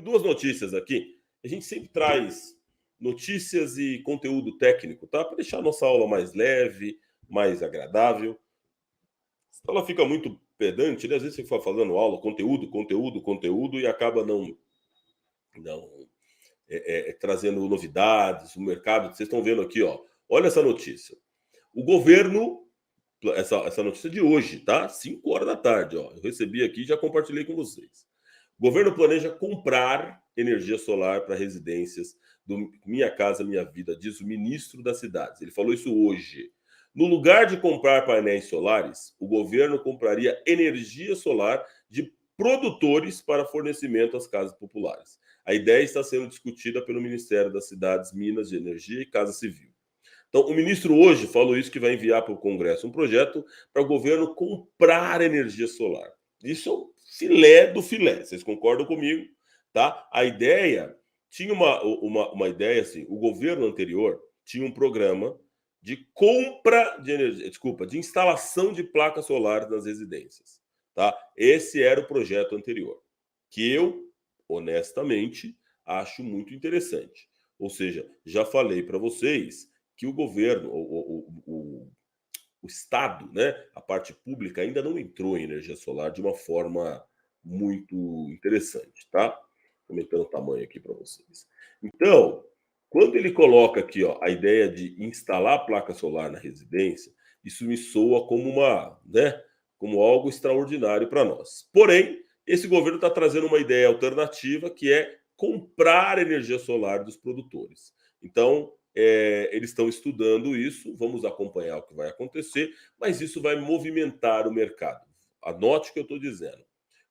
duas notícias aqui. A gente sempre traz notícias e conteúdo técnico, tá? Para deixar a nossa aula mais leve, mais agradável. Então ela fica muito pedante, né? Às vezes você fica falando aula, conteúdo, e acaba não trazendo novidades, o mercado. Vocês estão vendo aqui, ó. Olha essa notícia. O governo, essa notícia de hoje, tá? 5 horas da tarde, ó. Eu recebi aqui e já compartilhei com vocês. O governo planeja comprar energia solar para residências do Minha Casa Minha Vida, diz o ministro das Cidades. Ele falou isso hoje. No lugar de comprar painéis solares, o governo compraria energia solar de produtores para fornecimento às casas populares. A ideia está sendo discutida pelo Ministério das Cidades, Minas de Energia e Casa Civil. Então, o ministro hoje falou isso, que vai enviar para o Congresso um projeto para o governo comprar energia solar. Isso é o filé do filé. Vocês concordam comigo? Tá? A ideia tinha uma ideia assim: o governo anterior tinha um programa de compra de energia, de instalação de placas solares nas residências. Tá? Esse era o projeto anterior, que eu, honestamente, acho muito interessante. Ou seja, já falei para vocês que o governo, o Estado, né, a parte pública, ainda não entrou em energia solar de uma forma muito interessante, tá? Aumentando o tamanho aqui para vocês. Então, quando ele coloca aqui, ó, a ideia de instalar placa solar na residência, isso me soa como como algo extraordinário para nós. Porém, esse governo está trazendo uma ideia alternativa, que é comprar energia solar dos produtores. Então, eles estão estudando isso, vamos acompanhar o que vai acontecer, mas isso vai movimentar o mercado. Anote o que eu estou dizendo.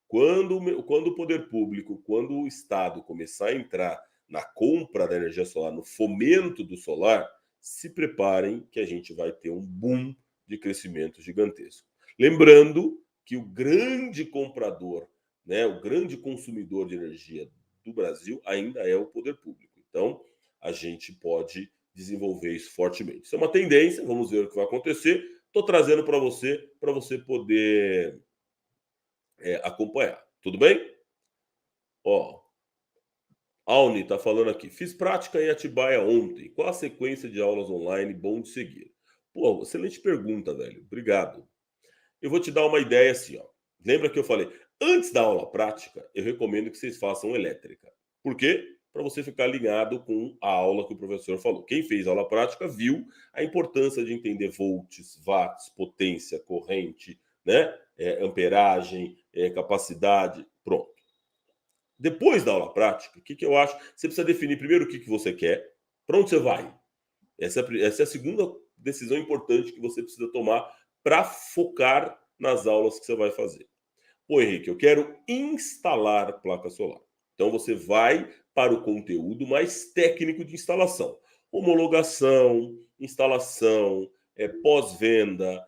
Quando o poder público, quando o Estado começar a entrar na compra da energia solar, no fomento do solar, se preparem que a gente vai ter um boom de crescimento gigantesco. Lembrando que o grande comprador, né, o grande consumidor de energia do Brasil ainda é o poder público. Então, a gente pode desenvolver isso fortemente. Isso é uma tendência, vamos ver o que vai acontecer. Estou trazendo para você poder acompanhar. Tudo bem? Ó, Auni está falando aqui. Fiz prática em Atibaia ontem. Qual a sequência de aulas online bom de seguir? Pô, excelente pergunta, velho. Obrigado. Eu vou te dar uma ideia assim, ó. Lembra que eu falei, antes da aula prática, eu recomendo que vocês façam elétrica. Por quê? Para você ficar alinhado com a aula que o professor falou. Quem fez aula prática viu a importância de entender volts, watts, potência, corrente, né? Amperagem, capacidade, pronto. Depois da aula prática, o que eu acho? Você precisa definir primeiro o que você quer, para onde você vai. Essa é a segunda decisão importante que você precisa tomar para focar nas aulas que você vai fazer. Pô, Henrique, eu quero instalar placa solar. Então você vai para o conteúdo mais técnico de instalação. Homologação, instalação, pós-venda,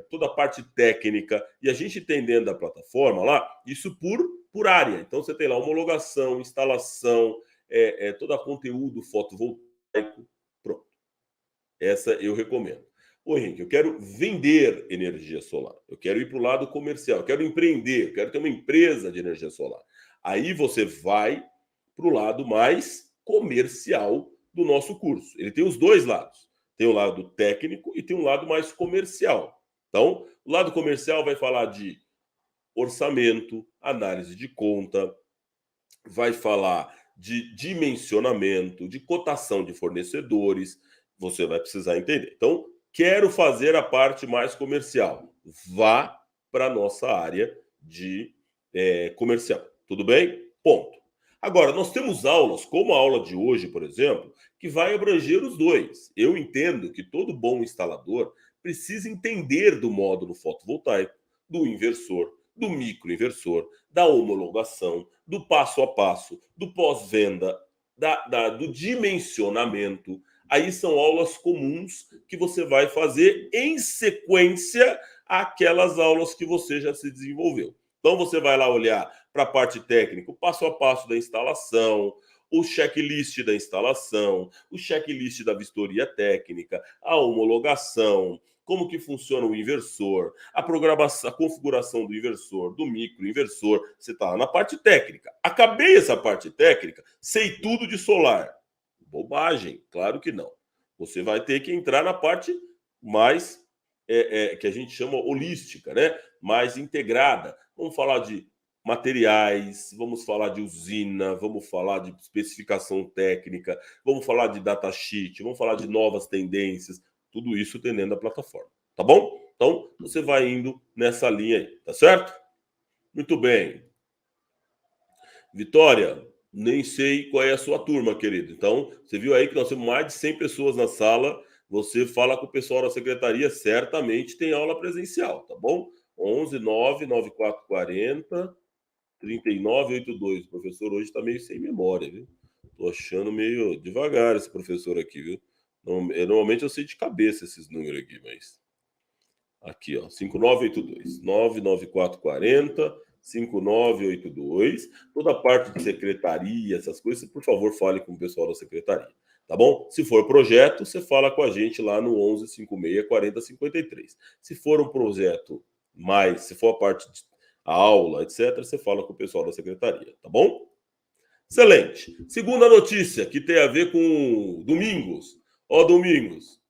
toda a parte técnica. E a gente tem dentro da plataforma lá, isso por área. Então você tem lá homologação, instalação, todo conteúdo fotovoltaico. Pronto. Essa eu recomendo. Ô, Henrique, eu quero vender energia solar. Eu quero ir para o lado comercial. Eu quero empreender. Eu quero ter uma empresa de energia solar. Aí você vai para o lado mais comercial do nosso curso. Ele tem os dois lados. Tem o lado técnico e tem um lado mais comercial. Então, o lado comercial vai falar de orçamento, análise de conta, vai falar de dimensionamento, de cotação de fornecedores. Você vai precisar entender. Então, quero fazer a parte mais comercial. Vá para a nossa área de comercial. Tudo bem? Ponto. Agora, nós temos aulas, como a aula de hoje, por exemplo, que vai abranger os dois. Eu entendo que todo bom instalador precisa entender do módulo fotovoltaico, do inversor, do microinversor, da homologação, do passo a passo, do pós-venda, do dimensionamento. Aí são aulas comuns que você vai fazer em sequência àquelas aulas que você já se desenvolveu. Então você vai lá olhar para a parte técnica, o passo a passo da instalação, o checklist da instalação, o checklist da vistoria técnica, a homologação, como que funciona o inversor, a programação, a configuração do inversor, do microinversor. Você está lá na parte técnica. Acabei essa parte técnica, sei tudo de solar. Bobagem, claro que não. Você vai ter que entrar na parte mais que a gente chama holística, né? Mais integrada. Vamos falar de materiais, vamos falar de usina, vamos falar de especificação técnica, vamos falar de datasheet, vamos falar de novas tendências, tudo isso tem dentro da plataforma, tá bom? Então, você vai indo nessa linha aí, tá certo? Muito bem. Vitória, nem sei qual é a sua turma, querido. Então, você viu aí que nós temos mais de 100 pessoas na sala. Você fala com o pessoal da secretaria, certamente tem aula presencial, tá bom? 11 9 9440 3982. O professor hoje está meio sem memória, viu? Tô achando meio devagar esse professor aqui, viu? Normalmente eu sei de cabeça esses números aqui, mas. Aqui, ó, 5982. 99440 5982. Toda a parte de secretaria, essas coisas, por favor, fale com o pessoal da secretaria. Tá bom? Se for projeto, você fala com a gente lá no 11 56 40 53. Se for um projeto mais, se for a parte de aula, etc., você fala com o pessoal da secretaria, tá bom? Excelente. Segunda notícia, que tem a ver com Domingos. Ó, Domingos,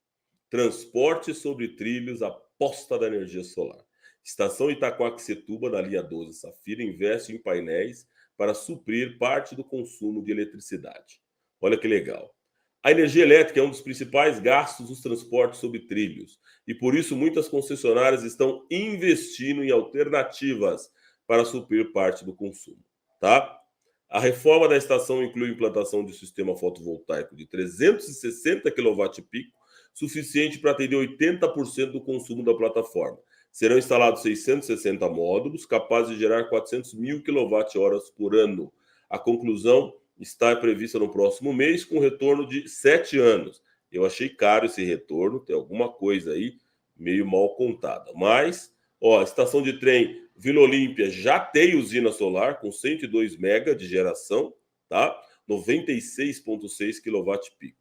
transporte sobre trilhos aposta da energia solar. Estação Itaquaquecetuba, na linha 12 Safira, investe em painéis para suprir parte do consumo de eletricidade. Olha que legal. A energia elétrica é um dos principais gastos dos transportes sobre trilhos e por isso muitas concessionárias estão investindo em alternativas para suprir parte do consumo, tá? A reforma da estação inclui a implantação de um sistema fotovoltaico de 360 kW-peak, suficiente para atender 80% do consumo da plataforma. Serão instalados 660 módulos, capazes de gerar 400 mil kWh por ano. A conclusão está prevista no próximo mês, com retorno de 7 anos. Eu achei caro esse retorno, tem alguma coisa aí meio mal contada. Mas, ó, a estação de trem Vila Olímpia já tem usina solar com 102 mega de geração, tá? 96,6 kW-peak.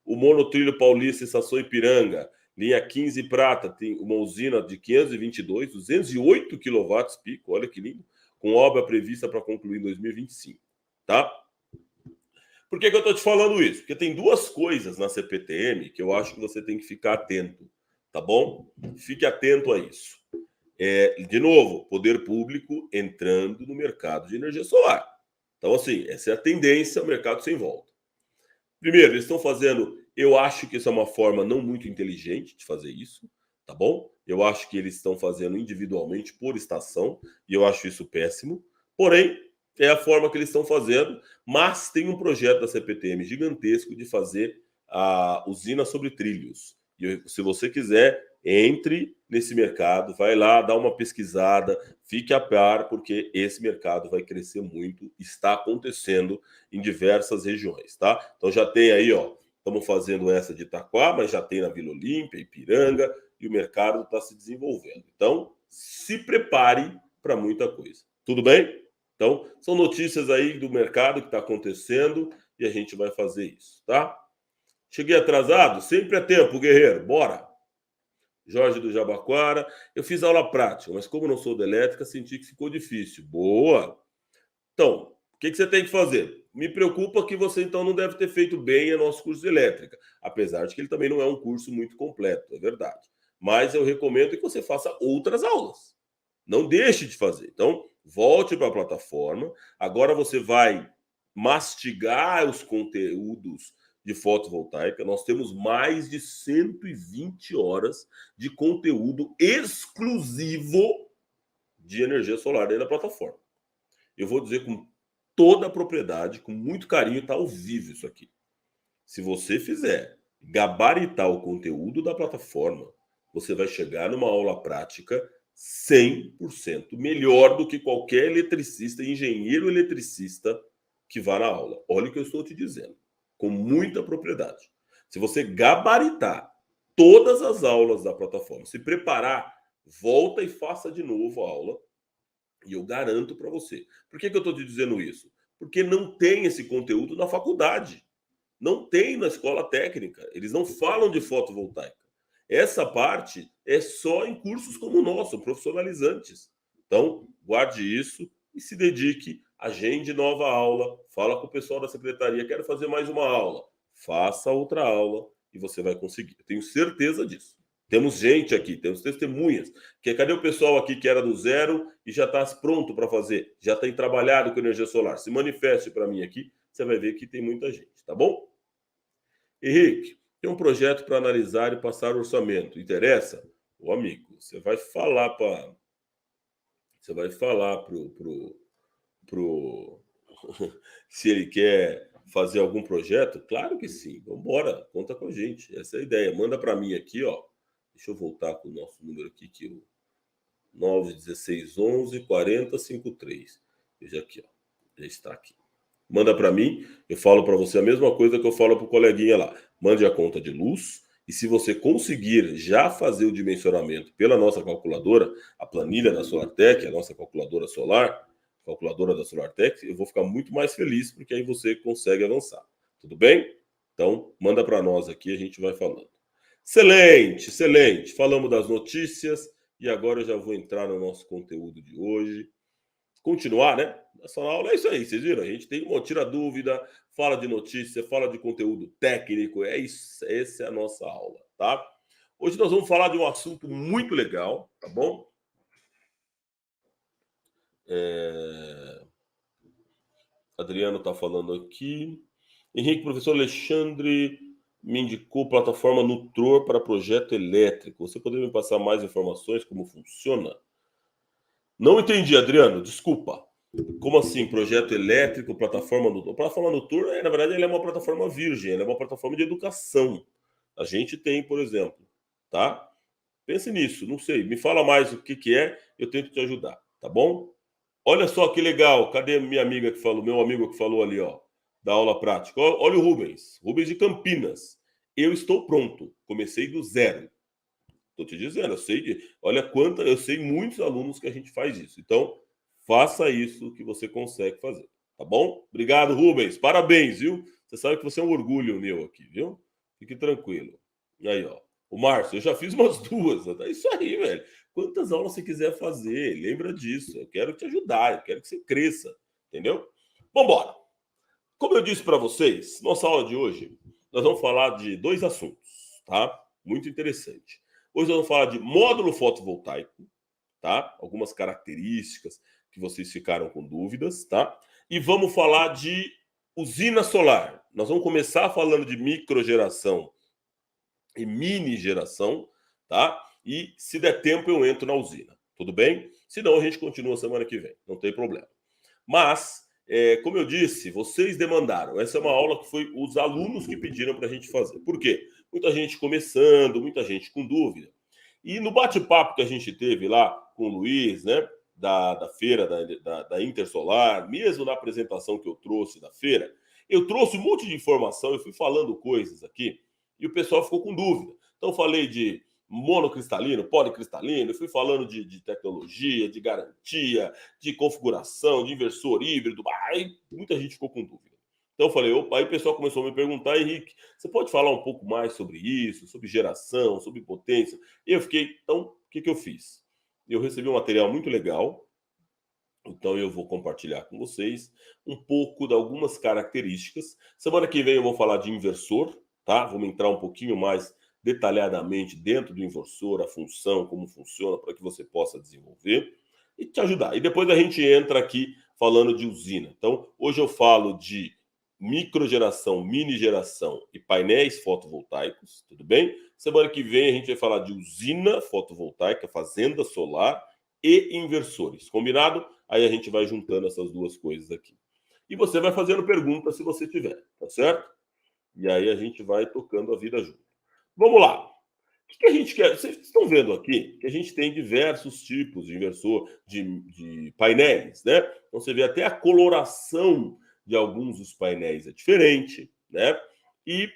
O monotrilho paulista Estação Ipiranga, linha 15 prata, tem uma usina de 522, 208 kW-peak, olha que lindo, com obra prevista para concluir em 2025, tá? Por que eu estou te falando isso? Porque tem duas coisas na CPTM que eu acho que você tem que ficar atento, tá bom? Fique atento a isso. De novo, poder público entrando no mercado de energia solar. Então, assim, essa é a tendência, o mercado sem volta. Primeiro, eles estão fazendo. Eu acho que isso é uma forma não muito inteligente de fazer isso, tá bom? Eu acho que eles estão fazendo individualmente por estação, e eu acho isso péssimo. Porém, é a forma que eles estão fazendo, mas tem um projeto da CPTM gigantesco de fazer a usina sobre trilhos. E se você quiser, entre nesse mercado, vai lá, dá uma pesquisada, fique a par, porque esse mercado vai crescer muito, está acontecendo em diversas regiões, tá? Então já tem aí, ó, estamos fazendo essa de Itaquá, mas já tem na Vila Olímpia, Ipiranga, e o mercado está se desenvolvendo. Então, se prepare para muita coisa. Tudo bem? Então, são notícias aí do mercado que está acontecendo e a gente vai fazer isso, tá? Cheguei atrasado? Sempre é tempo, guerreiro. Bora! Jorge do Jabaquara. Eu fiz aula prática, mas como não sou da elétrica, senti que ficou difícil. Boa! Então, o que você tem que fazer? Me preocupa que você, então, não deve ter feito bem o nosso curso de elétrica, apesar de que ele também não é um curso muito completo, é verdade. Mas eu recomendo que você faça outras aulas. Não deixe de fazer. Então, volte para a plataforma. Agora você vai mastigar os conteúdos de fotovoltaica. Nós temos mais de 120 horas de conteúdo exclusivo de energia solar dentro da plataforma. Eu vou dizer com toda a propriedade, com muito carinho, está ao vivo isso aqui. Se você fizer gabaritar o conteúdo da plataforma, você vai chegar numa aula prática 100% melhor do que qualquer eletricista, engenheiro eletricista que vá na aula. Olha o que eu estou te dizendo, com muita propriedade. Se você gabaritar todas as aulas da plataforma, se preparar, volta e faça de novo a aula, e eu garanto para você. Por que eu estou te dizendo isso? Porque não tem esse conteúdo na faculdade. Não tem na escola técnica. Eles não falam de fotovoltaica. Essa parte é só em cursos como o nosso, profissionalizantes. Então, guarde isso e se dedique, agende nova aula, fala com o pessoal da secretaria, quero fazer mais uma aula. Faça outra aula e você vai conseguir. Eu tenho certeza disso. Temos gente aqui, temos testemunhas. Cadê o pessoal aqui que era do zero e já está pronto para fazer? Já tem trabalhado com energia solar? Se manifeste para mim aqui, você vai ver que tem muita gente, tá bom? Henrique, tem um projeto para analisar e passar orçamento. Interessa? Ô amigo, você vai falar para pro se ele quer fazer algum projeto? Claro que sim. Vamos embora, conta com a gente. Essa é a ideia. Manda para mim aqui, ó. Deixa eu voltar com o nosso número aqui, que o 91611 4053. Veja aqui, ó. Já está aqui. Manda para mim, eu falo para você a mesma coisa que eu falo para o coleguinha lá. Mande a conta de luz e se você conseguir já fazer o dimensionamento pela nossa calculadora, a planilha da SolarTech, a nossa calculadora solar, calculadora da SolarTech, eu vou ficar muito mais feliz porque aí você consegue avançar. Tudo bem? Então, manda para nós aqui, a gente vai falando. Excelente, excelente. Falamos das notícias e agora eu já vou entrar no nosso conteúdo de hoje. Continuar, né? Essa aula é isso aí, vocês viram? A gente tem tira dúvida, fala de notícia, fala de conteúdo técnico, é isso, essa é a nossa aula, tá? Hoje nós vamos falar de um assunto muito legal, tá bom? Adriano está falando aqui. Henrique, professor Alexandre me indicou plataforma Nutror para projeto elétrico. Você poderia me passar mais informações como funciona? Não entendi, Adriano, desculpa. Como assim, projeto elétrico, plataforma Nutror? A plataforma Nutror, na verdade, ela é uma plataforma virgem, ela é uma plataforma de educação. A gente tem, por exemplo, tá? Pense nisso, não sei. Me fala mais o que é, eu tento te ajudar, tá bom? Olha só que legal. Cadê minha amiga que falou, meu amigo que falou ali, ó, da aula prática? Olha o Rubens, Rubens de Campinas. Eu estou pronto, comecei do zero. Estou te dizendo, eu sei muitos alunos que a gente faz isso. Então, faça isso que você consegue fazer, tá bom? Obrigado, Rubens. Parabéns, viu? Você sabe que você é um orgulho meu aqui, viu? Fique tranquilo. E aí, ó. O Márcio, eu já fiz umas duas. É isso aí, velho. Quantas aulas você quiser fazer, lembra disso. Eu quero te ajudar, eu quero que você cresça, entendeu? Vambora. Como eu disse para vocês, nossa aula de hoje, nós vamos falar de dois assuntos, tá? Muito interessante. Hoje nós vamos falar de módulo fotovoltaico, tá? Algumas características que vocês ficaram com dúvidas, tá? E vamos falar de usina solar. Nós vamos começar falando de microgeração e mini geração, tá? E se der tempo eu entro na usina, tudo bem? Se não, a gente continua semana que vem, não tem problema. Mas, como eu disse, vocês demandaram. Essa é uma aula que foi os alunos que pediram para a gente fazer. Por quê? Muita gente começando, muita gente com dúvida. E no bate-papo que a gente teve lá com o Luiz, né, da feira da Intersolar, mesmo na apresentação que eu trouxe da feira, eu trouxe um monte de informação, eu fui falando coisas aqui, e o pessoal ficou com dúvida. Então, eu falei de monocristalino, policristalino, eu fui falando de tecnologia, de garantia, de configuração, de inversor híbrido, aí muita gente ficou com dúvida. Então eu falei, opa, aí o pessoal começou a me perguntar, Henrique, você pode falar um pouco mais sobre isso, sobre geração, sobre potência? E eu fiquei, então, o que eu fiz? Eu recebi um material muito legal, então eu vou compartilhar com vocês um pouco de algumas características. Semana que vem eu vou falar de inversor, tá? Vamos entrar um pouquinho mais detalhadamente dentro do inversor, a função, como funciona, para que você possa desenvolver e te ajudar. E depois a gente entra aqui falando de usina. Então, hoje eu falo de microgeração, mini geração e painéis fotovoltaicos, tudo bem? Semana que vem a gente vai falar de usina fotovoltaica, fazenda solar e inversores, combinado? Aí a gente vai juntando essas duas coisas aqui. E você vai fazendo perguntas se você tiver, tá certo? E aí a gente vai tocando a vida junto. Vamos lá. O que a gente quer? Vocês estão vendo aqui que a gente tem diversos tipos de inversor, de painéis, né? Então você vê até a coloração de alguns dos painéis é diferente, né? E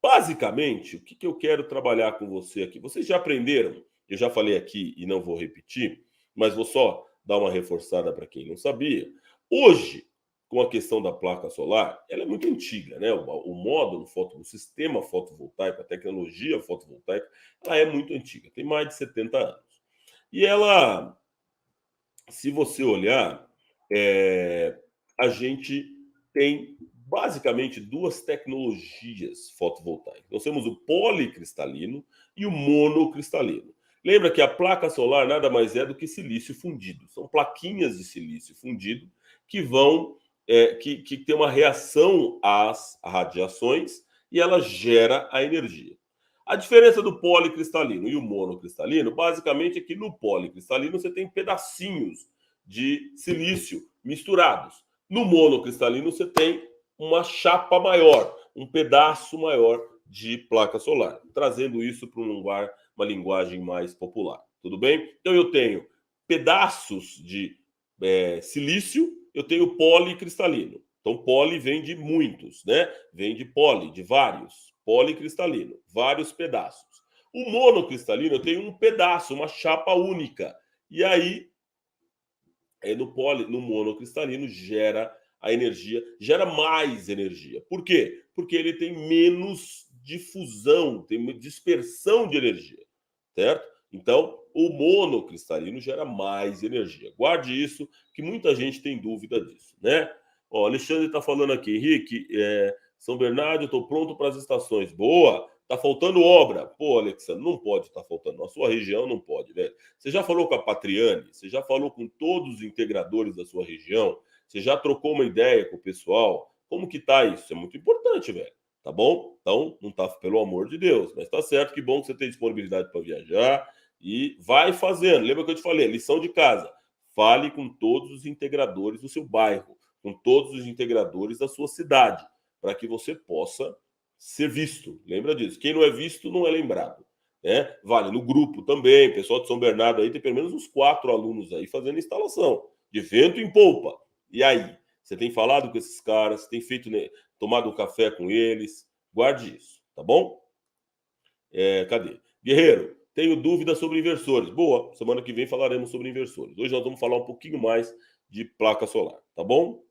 basicamente, o que eu quero trabalhar com você aqui? Vocês já aprenderam? Eu já falei aqui e não vou repetir, mas vou só dar uma reforçada para quem não sabia. Hoje, com a questão da placa solar, ela é muito antiga, né? O módulo, o sistema fotovoltaico, a tecnologia fotovoltaica, ela é muito antiga, tem mais de 70 anos. E ela, se você olhar, a gente tem basicamente duas tecnologias fotovoltaicas. Nós temos o policristalino e o monocristalino. Lembra que a placa solar nada mais é do que silício fundido. São plaquinhas de silício fundido que vão que tem uma reação às radiações e ela gera a energia. A diferença do policristalino e o monocristalino, basicamente, é que no policristalino você tem pedacinhos de silício misturados. No monocristalino você tem uma chapa maior, um pedaço maior de placa solar, trazendo isso para uma linguagem mais popular. Tudo bem? Então eu tenho pedaços de silício, eu tenho policristalino. Então, poli vem de muitos, né? Vem de poli, de vários. Policristalino, vários pedaços. O monocristalino, eu tenho um pedaço, uma chapa única. E aí, no monocristalino, gera a energia, gera mais energia. Por quê? Porque ele tem menos difusão, tem dispersão de energia, certo? Então, o monocristalino gera mais energia. Guarde isso, que muita gente tem dúvida disso, né? Ó, Alexandre está falando aqui, Henrique, São Bernardo, estou pronto para as estações. Boa, tá faltando obra. Pô, Alexandre, não pode estar faltando. Na sua região não pode, velho. Você já falou com a Patriane? Você já falou com todos os integradores da sua região? Você já trocou uma ideia com o pessoal? Como que tá isso? É muito importante, velho. Tá bom? Então, não tá, pelo amor de Deus. Mas tá certo, que bom que você tem disponibilidade para viajar e vai fazendo. Lembra que eu te falei? Lição de casa. Fale com todos os integradores do seu bairro, com todos os integradores da sua cidade, para que você possa ser visto. Lembra disso. Quem não é visto não é lembrado. Né? Vale no grupo também. Pessoal de São Bernardo aí tem pelo menos uns 4 alunos aí fazendo instalação de vento em polpa. E aí? Você tem falado com esses caras, tem feito, né, tomado um café com eles. Guarde isso, tá bom? Cadê? Guerreiro, tenho dúvidas sobre inversores. Boa, semana que vem falaremos sobre inversores. Hoje nós vamos falar um pouquinho mais de placa solar, tá bom?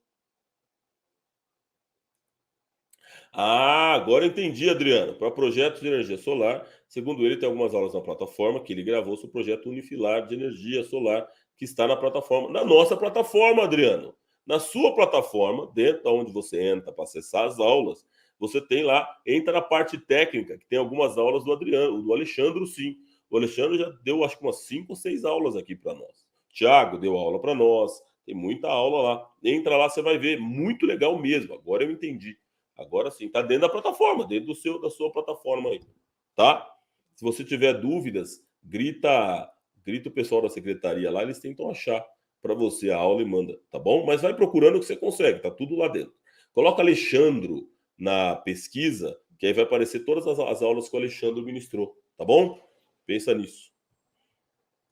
Ah, agora eu entendi, Adriano. Para projetos de energia solar, segundo ele, tem algumas aulas na plataforma que ele gravou sobre o projeto Unifilar de energia solar, que está na plataforma, na nossa plataforma, Adriano. Na sua plataforma, dentro de onde você entra para acessar as aulas, você tem lá, entra na parte técnica, que tem algumas aulas do Adriano, do Alexandre, sim. O Alexandre já deu, acho que umas 5 ou 6 aulas aqui para nós. Tiago deu aula para nós, tem muita aula lá. Entra lá, você vai ver, muito legal mesmo. Agora eu entendi. Agora sim, tá dentro da plataforma, dentro da sua plataforma aí, tá? Se você tiver dúvidas, grita o pessoal da secretaria lá, eles tentam achar para você a aula e manda, tá bom? Mas vai procurando que você consegue, tá tudo lá dentro. Coloca Alexandro na pesquisa, que aí vai aparecer todas as aulas que o Alexandre ministrou, tá bom? Pensa nisso.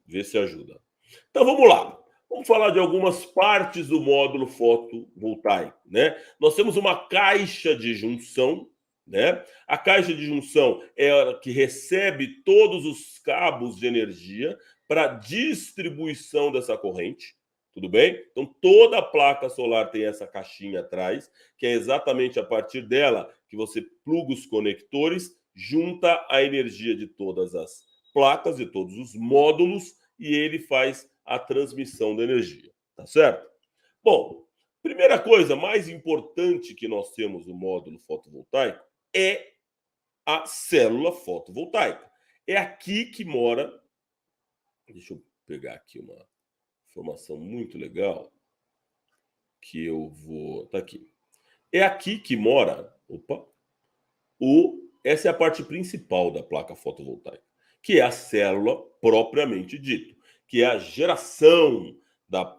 Vê se ajuda. Então vamos lá. Vamos falar de algumas partes do módulo fotovoltaico, né? Nós temos uma caixa de junção, né? A caixa de junção é a que recebe todos os cabos de energia para distribuição dessa corrente, tudo bem? Então toda a placa solar tem essa caixinha atrás, que é exatamente a partir dela que você pluga os conectores, junta a energia de todas as placas, de todos os módulos, e ele faz a transmissão da energia, tá certo? Bom, primeira coisa mais importante que nós temos no módulo fotovoltaico é a célula fotovoltaica. É aqui que mora. Deixa eu pegar aqui uma informação muito legal que eu vou. Tá aqui. É aqui que mora. Opa! Essa é a parte principal da placa fotovoltaica, que é a célula propriamente dito, que é a geração da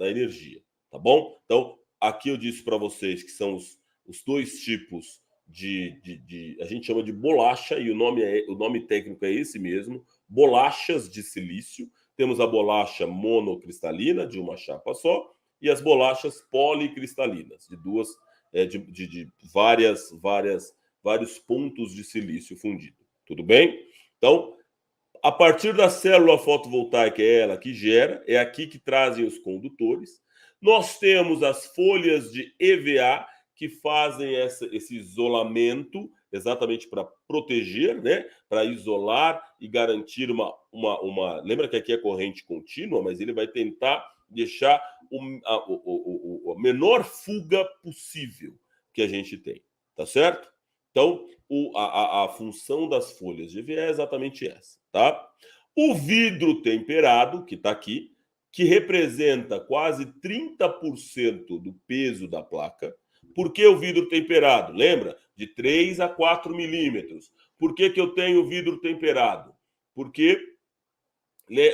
energia, tá bom? Então, aqui eu disse para vocês que são os dois tipos a gente chama de bolacha, e o nome técnico é esse mesmo, bolachas de silício. Temos a bolacha monocristalina, de uma chapa só, e as bolachas policristalinas, de duas de vários pontos de silício fundido. Tudo bem? Então, a partir da célula fotovoltaica é ela que gera, é aqui que trazem os condutores. Nós temos as folhas de EVA, que fazem esse isolamento, exatamente para proteger, né? Para isolar e garantir uma. Lembra que aqui é corrente contínua, mas ele vai tentar deixar a menor fuga possível que a gente tem, tá certo? Então, a função das folhas de EVA é exatamente essa, tá? O vidro temperado, que está aqui, que representa quase 30% do peso da placa. Por que o vidro temperado? Lembra? De 3 a 4 milímetros. Por que eu tenho vidro temperado? Porque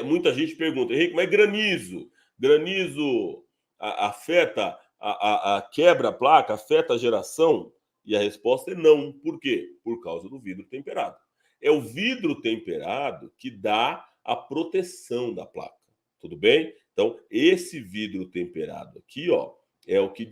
muita gente pergunta, Henrique, mas granizo? Granizo afeta a quebra a placa, afeta a geração? E a resposta é não. Por quê? Por causa do vidro temperado. É o vidro temperado que dá a proteção da placa. Tudo bem? Então, esse vidro temperado aqui, ó, é o que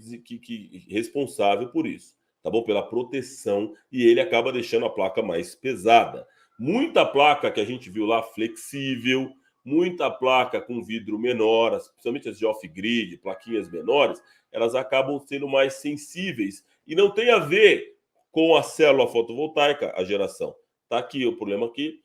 responsável por isso, tá bom? Pela proteção, e ele acaba deixando a placa mais pesada. Muita placa que a gente viu lá flexível, muita placa com vidro menor, principalmente as de off-grid, plaquinhas menores, elas acabam sendo mais sensíveis e não tem a ver com a célula fotovoltaica, a geração. Tá aqui o problema aqui,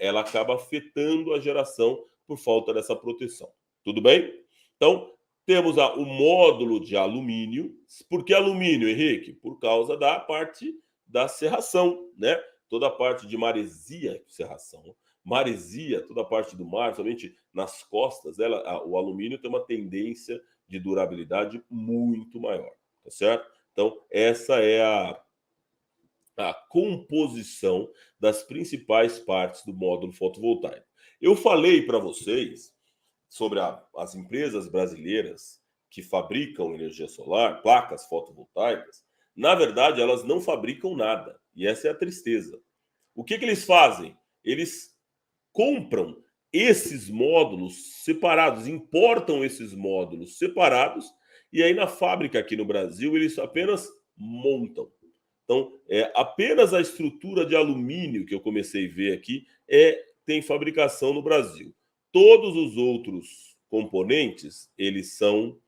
ela acaba afetando a geração por falta dessa proteção. Tudo bem? Então, temos o módulo de alumínio. Por que alumínio, Henrique? Por causa da parte da serração, né? Toda a parte de maresia, serração, maresia, toda a parte do mar, somente nas costas, o alumínio tem uma tendência de durabilidade muito maior, tá certo? Então, essa é a composição das principais partes do módulo fotovoltaico. Eu falei para vocês sobre as empresas brasileiras que fabricam energia solar, placas fotovoltaicas. Na verdade, elas não fabricam nada. E essa é a tristeza. O que eles fazem? Eles compram esses módulos separados, importam esses módulos separados, e aí na fábrica aqui no Brasil eles apenas montam. Então, apenas a estrutura de alumínio que eu comecei a ver aqui tem fabricação no Brasil. Todos os outros componentes, eles são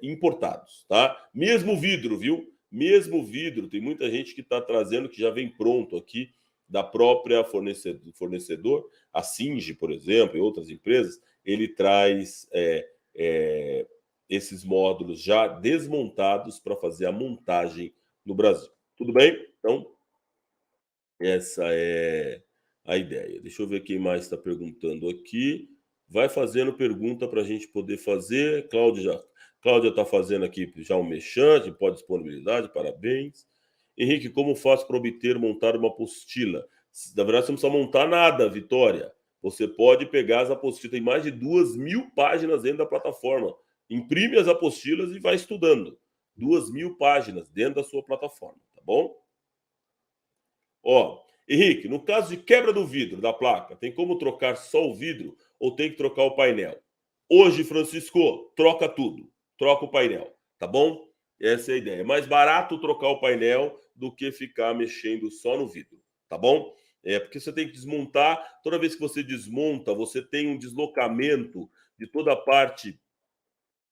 importados, tá? Mesmo vidro, viu? Mesmo vidro, tem muita gente que está trazendo, que já vem pronto aqui, da própria fornecedor, a Singe, por exemplo, e outras empresas, ele traz esses módulos já desmontados para fazer a montagem no Brasil. Tudo bem? Então, essa é a ideia. Deixa eu ver quem mais está perguntando aqui. Vai fazendo pergunta para a gente poder fazer. Cláudia está fazendo aqui já um mexante, pode disponibilidade, parabéns. Henrique, como faço para montar uma apostila? Na verdade, você não precisa montar nada, Vitória. Você pode pegar as apostilas, tem mais de 2.000 páginas dentro da plataforma. Imprime as apostilas e vai estudando. 2.000 páginas dentro da sua plataforma, tá bom? Ó, Henrique, no caso de quebra do vidro da placa, tem como trocar só o vidro ou tem que trocar o painel? Hoje, Francisco, troca tudo. Troca o painel, tá bom? Essa é a ideia. É mais barato trocar o painel do que ficar mexendo só no vidro, tá bom? Porque você tem que desmontar. Toda vez que você desmonta, você tem um deslocamento de toda a parte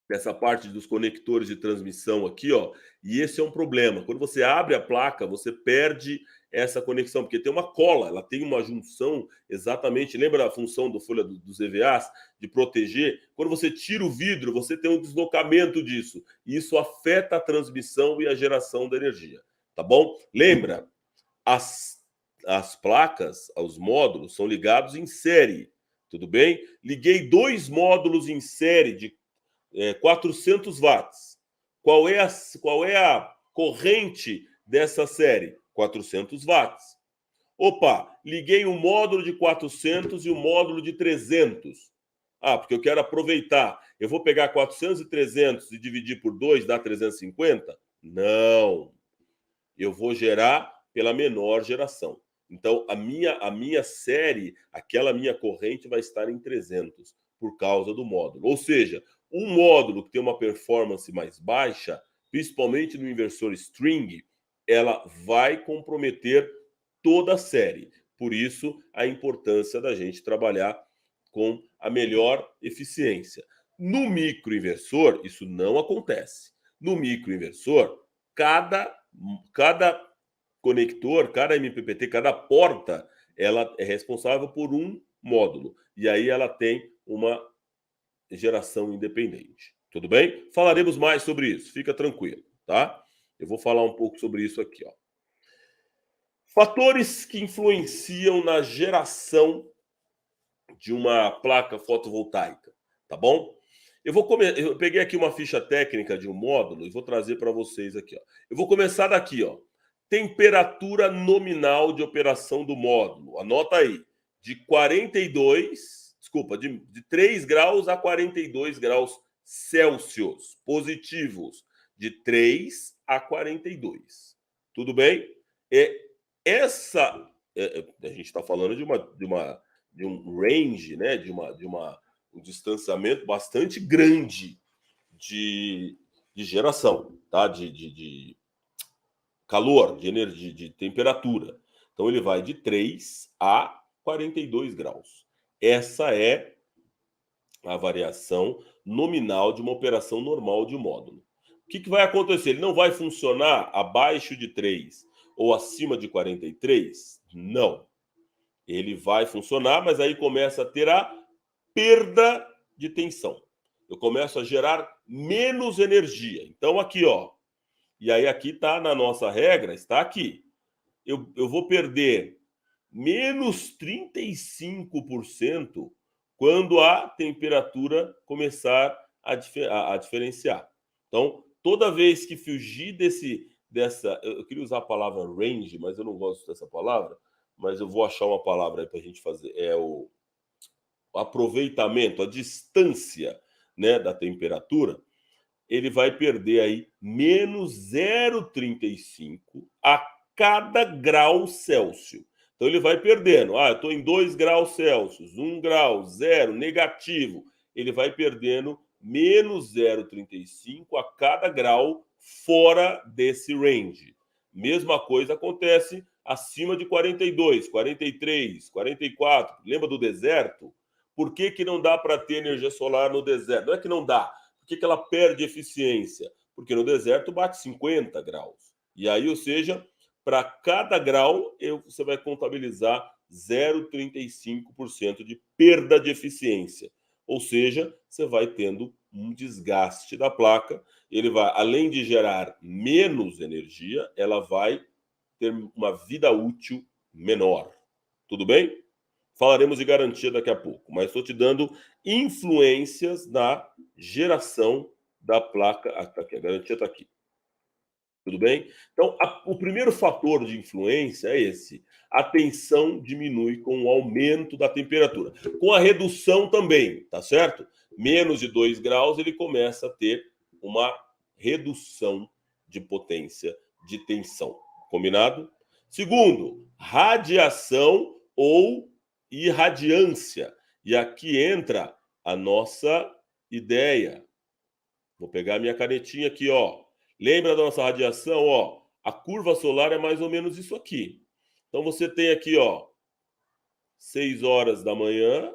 dessa parte dos conectores de transmissão aqui, ó. E esse é um problema. Quando você abre a placa, você perde essa conexão, porque tem uma cola, ela tem uma junção exatamente. Lembra a função do folha dos EVAs de proteger? Quando você tira o vidro, você tem um deslocamento disso. E isso afeta a transmissão e a geração da energia. Tá bom? Lembra, as placas, os módulos, são ligados em série. Tudo bem? Liguei 2 módulos em série de 400 watts. Qual é a corrente dessa série? 400 watts. Opa, liguei um módulo de 400 e um módulo de 300. Ah, porque eu quero aproveitar. Eu vou pegar 400 e 300 e dividir por 2, dá 350? Não. Eu vou gerar pela menor geração. Então, a minha série, aquela minha corrente vai estar em 300 por causa do módulo. Ou seja, um módulo que tem uma performance mais baixa, principalmente no inversor string, ela vai comprometer toda a série. Por isso, a importância da gente trabalhar com a melhor eficiência. No microinversor, isso não acontece. No microinversor, cada conector, cada MPPT, cada porta, ela é responsável por um módulo. E aí ela tem uma geração independente. Tudo bem? Falaremos mais sobre isso, fica tranquilo, tá? Eu vou falar um pouco sobre isso aqui, ó. Fatores que influenciam na geração de uma placa fotovoltaica, tá bom? Eu peguei aqui uma ficha técnica de um módulo e vou trazer para vocês aqui, ó. Eu vou começar daqui, ó. Temperatura nominal de operação do módulo. Anota aí. De 42, desculpa, de 3 graus a 42 graus Celsius positivos. De 3 a 42. Tudo bem? A gente está falando de um range, né? Um distanciamento bastante grande de geração, tá? De calor, de energia, de temperatura. Então ele vai de 3 a 42 graus. Essa é a variação nominal de uma operação normal de um módulo. O que vai acontecer? Ele não vai funcionar abaixo de 3 ou acima de 43? Não. Ele vai funcionar, mas aí começa a ter a perda de tensão. Eu começo a gerar menos energia. Então, aqui, ó. E aí, aqui está na nossa regra, está aqui. Eu vou perder menos 35% quando a temperatura começar a diferenciar. Então, toda vez que fugir dessa... Eu queria usar a palavra range, mas eu não gosto dessa palavra, mas eu vou achar uma palavra aí para a gente fazer. É o aproveitamento, a distância, né, da temperatura, ele vai perder aí menos 0,35 a cada grau Celsius. Então ele vai perdendo. Eu estou em 2 graus Celsius, 1 grau, 0, negativo. Ele vai perdendo menos 0,35 a cada grau fora desse range. Mesma coisa acontece acima de 42, 43, 44. Lembra do deserto? Por que não dá para ter energia solar no deserto? Não é que não dá. Por que ela perde eficiência? Porque no deserto bate 50 graus. E aí, ou seja, para cada grau, você vai contabilizar 0,35% de perda de eficiência. Ou seja, você vai tendo um desgaste da placa. Ele vai, além de gerar menos energia, ela vai ter uma vida útil menor. Tudo bem? Falaremos de garantia daqui a pouco, mas estou te dando influências na geração da placa. Tá aqui, a garantia está aqui. Tudo bem? Então, o primeiro fator de influência é esse. A tensão diminui com o aumento da temperatura. Com a redução também, tá certo? Menos de 2 graus, ele começa a ter uma redução de potência de tensão. Combinado? Segundo, radiação ou irradiância. E aqui entra a nossa ideia. Vou pegar a minha canetinha aqui, ó. Lembra da nossa radiação, ó? A curva solar é mais ou menos isso aqui. Então você tem aqui, ó, 6 horas da manhã.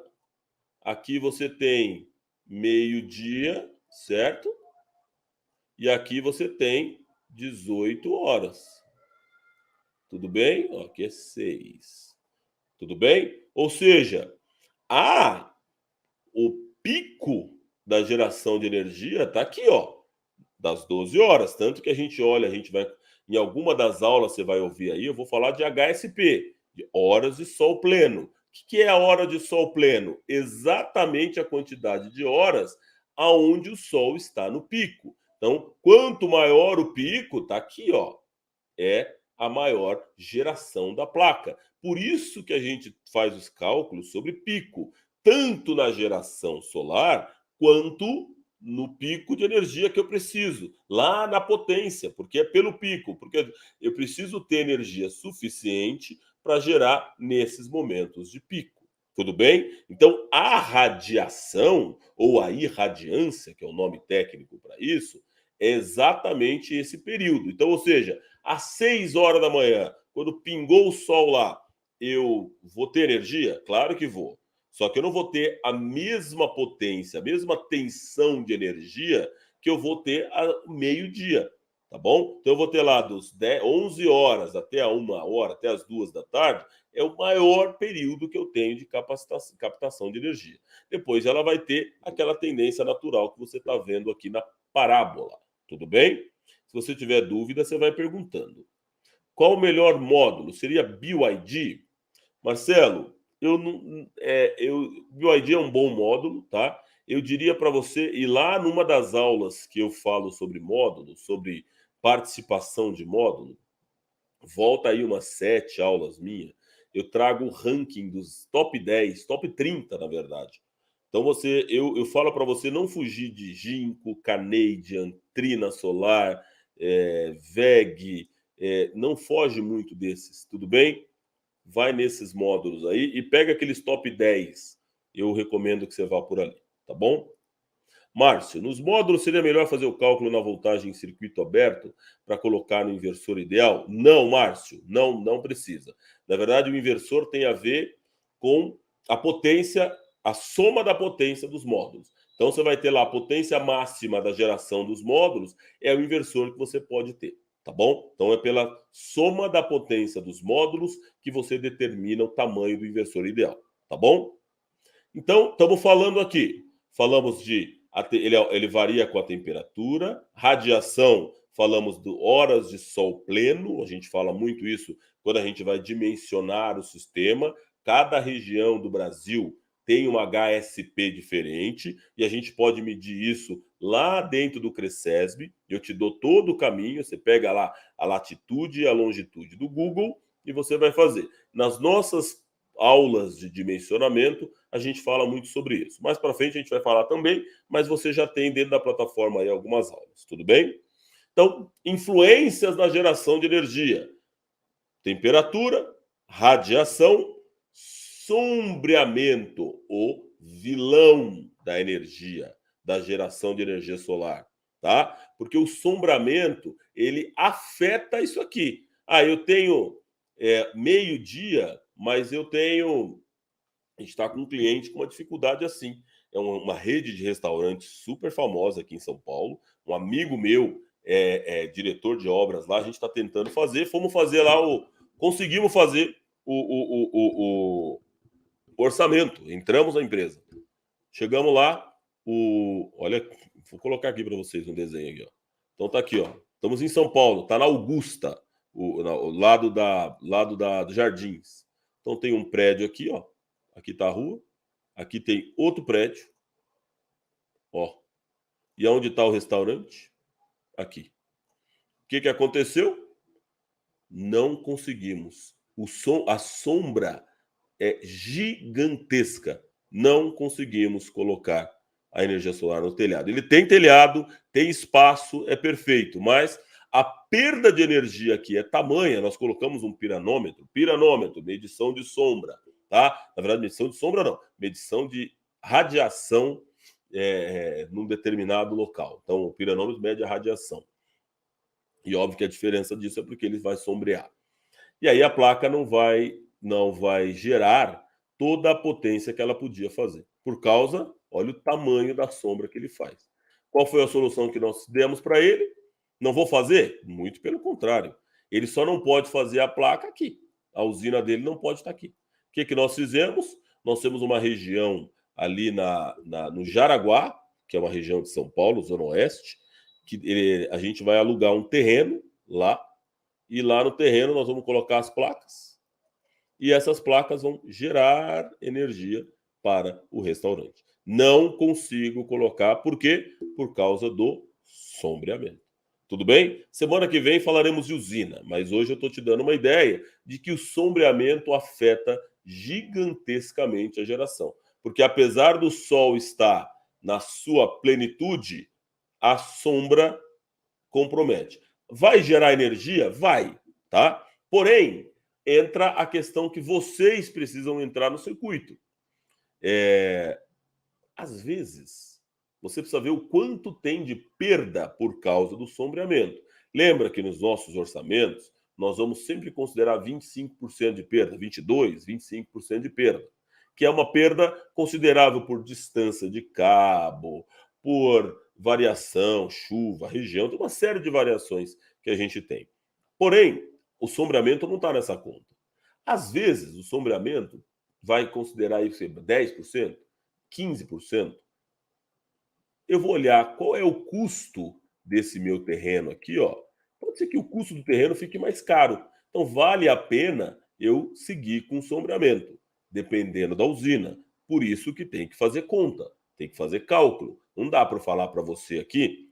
Aqui você tem meio-dia, certo? E aqui você tem 18 horas. Tudo bem? Ó, aqui é 6. Tudo bem? Ou seja, o pico da geração de energia está aqui, ó, das 12 horas. Tanto que a gente olha, em alguma das aulas você vai ouvir aí, eu vou falar de HSP, de horas de sol pleno. O que é a hora de sol pleno? Exatamente a quantidade de horas aonde o sol está no pico. Então, quanto maior o pico, tá aqui, ó, é a maior geração da placa. Por isso que a gente faz os cálculos sobre pico, tanto na geração solar quanto no pico de energia que eu preciso, lá na potência, porque é pelo pico, porque eu preciso ter energia suficiente para gerar nesses momentos de pico. Tudo bem? Então, a radiação, ou a irradiância, que é o nome técnico para isso, é exatamente esse período. Então, ou seja, às 6 horas da manhã, quando pingou o sol lá, eu vou ter energia? Claro que vou. Só que eu não vou ter a mesma potência, a mesma tensão de energia que eu vou ter ao meio-dia, tá bom? Então eu vou ter lá dos 11 horas até a 1 hora, até as 2 da tarde, é o maior período que eu tenho de captação de energia. Depois ela vai ter aquela tendência natural que você está vendo aqui na parábola, tudo bem? Se você tiver dúvida, você vai perguntando. Qual o melhor módulo? Seria BYD? Marcelo, eu não, BYD é um bom módulo, tá? Eu diria para você ir lá numa das aulas que eu falo sobre módulo, sobre participação de módulo, volta aí umas 7 aulas minhas, eu trago o ranking dos top 10, top 30, na verdade. Então eu falo para você não fugir de Ginkgo, Canadian, Trina Solar, VEG, não foge muito desses, tudo bem? Vai nesses módulos aí e pega aqueles top 10. Eu recomendo que você vá por ali, tá bom? Márcio, nos módulos seria melhor fazer o cálculo na voltagem em circuito aberto para colocar no inversor ideal? Não, Márcio, não precisa. Na verdade, o inversor tem a ver com a potência, a soma da potência dos módulos. Então, você vai ter lá a potência máxima da geração dos módulos, é o inversor que você pode ter, tá bom? Então, é pela soma da potência dos módulos que você determina o tamanho do inversor ideal, tá bom? Então, estamos falando aqui. Falamos de. Ele varia com a temperatura, radiação, falamos de horas de sol pleno, a gente fala muito isso quando a gente vai dimensionar o sistema. Cada região do Brasil tem uma HSP diferente e a gente pode medir isso lá dentro do Cresesb. Eu te dou todo o caminho, você pega lá a latitude e a longitude do Google e você vai fazer. Nas nossas aulas de dimensionamento, a gente fala muito sobre isso. Mais para frente a gente vai falar também, mas você já tem dentro da plataforma aí algumas aulas, tudo bem? Então, influências na geração de energia: temperatura, radiação, sombreamento, o vilão da energia, da geração de energia solar, tá? Porque o sombreamento, ele afeta isso aqui. Eu tenho meio-dia, mas eu tenho. A gente está com um cliente com uma dificuldade assim. É uma rede de restaurantes super famosa aqui em São Paulo. Um amigo meu é diretor de obras lá. A gente está tentando fazer. Fomos fazer lá conseguimos fazer o orçamento. Entramos na empresa. Chegamos lá. Olha, vou colocar aqui para vocês um desenho aqui, ó. Então tá aqui, ó. Estamos em São Paulo. Tá na Augusta, o lado dos Jardins. Então tem um prédio aqui, ó. Aqui tá a rua. Aqui tem outro prédio. Ó. E aonde está o restaurante? Aqui. O que aconteceu? Não conseguimos. A sombra é gigantesca. Não conseguimos colocar a energia solar no telhado. Ele tem telhado, tem espaço, é perfeito, mas a perda de energia aqui é tamanha. Nós colocamos um piranômetro, medição de sombra, tá? Na verdade, medição de sombra não, medição de radiação num determinado local. Então, o piranômetro mede a radiação. E óbvio que a diferença disso é porque ele vai sombrear. E aí a placa não vai gerar toda a potência que ela podia fazer. Por causa, olha o tamanho da sombra que ele faz. Qual foi a solução que nós demos para ele? Não vou fazer? Muito pelo contrário. Ele só não pode fazer a placa aqui. A usina dele não pode estar aqui. O que nós fizemos? Nós temos uma região ali no Jaraguá, que é uma região de São Paulo, Zona Oeste, que a gente vai alugar um terreno lá, e lá no terreno nós vamos colocar as placas, e essas placas vão gerar energia para o restaurante. Não consigo colocar, por quê? Por causa do sombreamento. Tudo bem? Semana que vem falaremos de usina, mas hoje eu estou te dando uma ideia de que o sombreamento afeta gigantescamente a geração. Porque apesar do sol estar na sua plenitude, a sombra compromete. Vai gerar energia? Vai, tá? Porém, entra a questão que vocês precisam entrar no circuito. Às vezes, você precisa ver o quanto tem de perda por causa do sombreamento. Lembra que nos nossos orçamentos, nós vamos sempre considerar 25% de perda, 22%, 25% de perda. que é uma perda considerável por distância de cabo, por variação, chuva, região, tem uma série de variações que a gente tem. Porém, o sombreamento não está nessa conta. Às vezes, o sombreamento vai considerar isso 10%, 15%. Eu vou olhar qual é o custo desse meu terreno aqui, ó. Pode ser que o custo do terreno fique mais caro. Então, vale a pena eu seguir com sombreamento, dependendo da usina. Por isso que tem que fazer conta, tem que fazer cálculo. Não dá para falar para você aqui,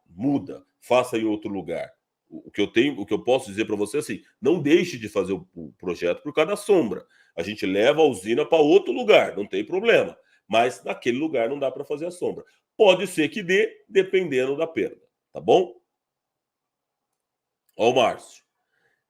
muda, faça em outro lugar. O que eu tenho, o que eu posso dizer para você é assim, não deixe de fazer o projeto por causa da sombra. A gente leva a usina para outro lugar, não tem problema. Mas naquele lugar não dá para fazer a sombra. Pode ser que dê, dependendo da perda, tá bom? Ó o Márcio.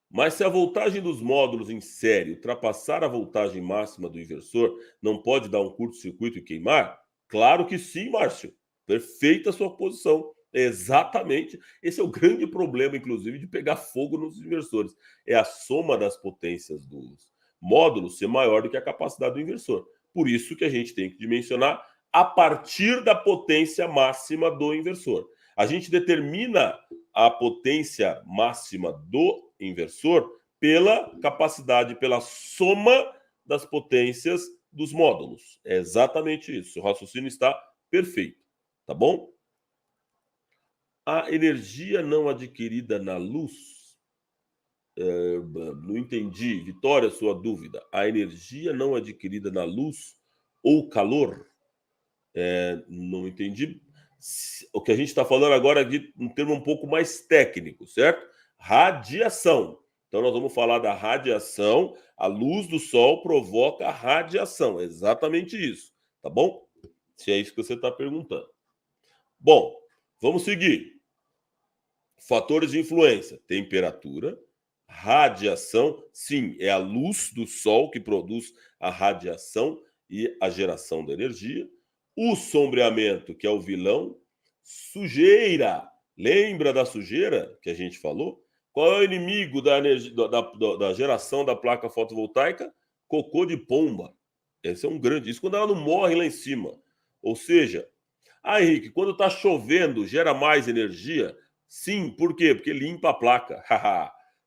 Mas se a voltagem dos módulos em série ultrapassar a voltagem máxima do inversor, não pode dar um curto-circuito e queimar? Claro que sim, Márcio. Perfeita a sua posição. Exatamente. Esse é o grande problema, inclusive, de pegar fogo nos inversores. É a soma das potências dos módulos ser maior do que a capacidade do inversor. Por isso que a gente tem que dimensionar a partir da potência máxima do inversor. A gente determina a potência máxima do inversor pela capacidade, pela soma das potências dos módulos. É exatamente isso. O raciocínio está perfeito, tá bom? A energia não adquirida na luz. Não entendi. Vitória, sua dúvida. A energia não adquirida na luz ou calor? Não entendi. O que a gente está falando agora é de um termo um pouco mais técnico, certo? Radiação. Então, nós vamos falar da radiação. A luz do sol provoca radiação. É exatamente isso. Tá bom? Se é isso que você está perguntando. Bom, vamos seguir. Fatores de influência: temperatura, radiação. Sim, é a luz do sol que produz a radiação e a geração da energia. O sombreamento, que é o vilão. Sujeira. Lembra da sujeira que a gente falou? Qual é o inimigo da, energia, da geração da placa fotovoltaica? Cocô de pomba. Esse é um grande. Isso quando ela não morre lá em cima. Ou seja, Henrique, quando está chovendo, gera mais energia? Sim, por quê? Porque limpa a placa.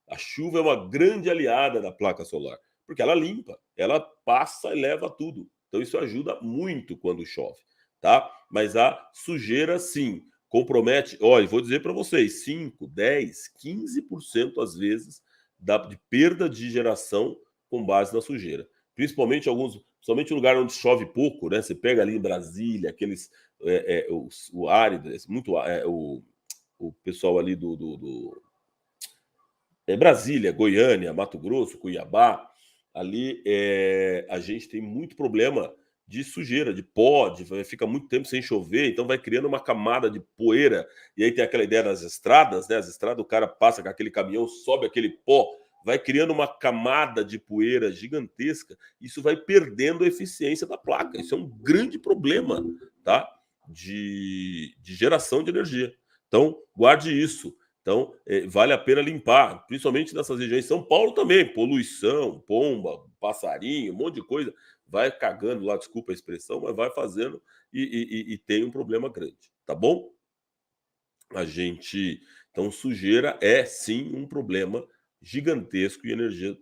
A chuva é uma grande aliada da placa solar, porque ela limpa, ela passa e leva tudo. Então isso ajuda muito quando chove, tá? Mas a sujeira, sim, compromete. Olha, vou dizer para vocês, 5, 10, 15% às vezes de perda de geração com base na sujeira. Principalmente somente em lugar onde chove pouco, né? Você pega ali em Brasília, aqueles o árido, muito o pessoal ali do Brasília, Goiânia, Mato Grosso, Cuiabá, ali a gente tem muito problema de sujeira, de pó, fica muito tempo sem chover, então vai criando uma camada de poeira, e aí tem aquela ideia das estradas, né? As estradas, o cara passa com aquele caminhão, sobe aquele pó, vai criando uma camada de poeira gigantesca, isso vai perdendo a eficiência da placa. Isso é um grande problema, tá? De geração de energia. Então, guarde isso. Então, vale a pena limpar, principalmente nessas regiões. São Paulo também, poluição, pomba, passarinho, um monte de coisa. Vai cagando lá, desculpa a expressão, mas vai fazendo e tem um problema grande, tá bom? Então, sujeira é sim um problema gigantesco e energia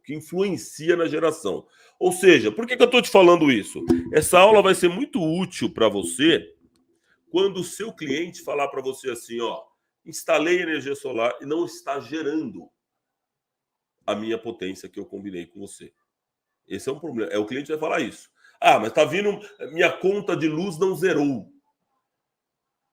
que influencia na geração. Ou seja, por que eu estou te falando isso? Essa aula vai ser muito útil para você quando o seu cliente falar para você assim, ó, instalei energia solar e não está gerando a minha potência que eu combinei com você. Esse é um problema. O cliente vai falar isso. Mas tá vindo, minha conta de luz não zerou.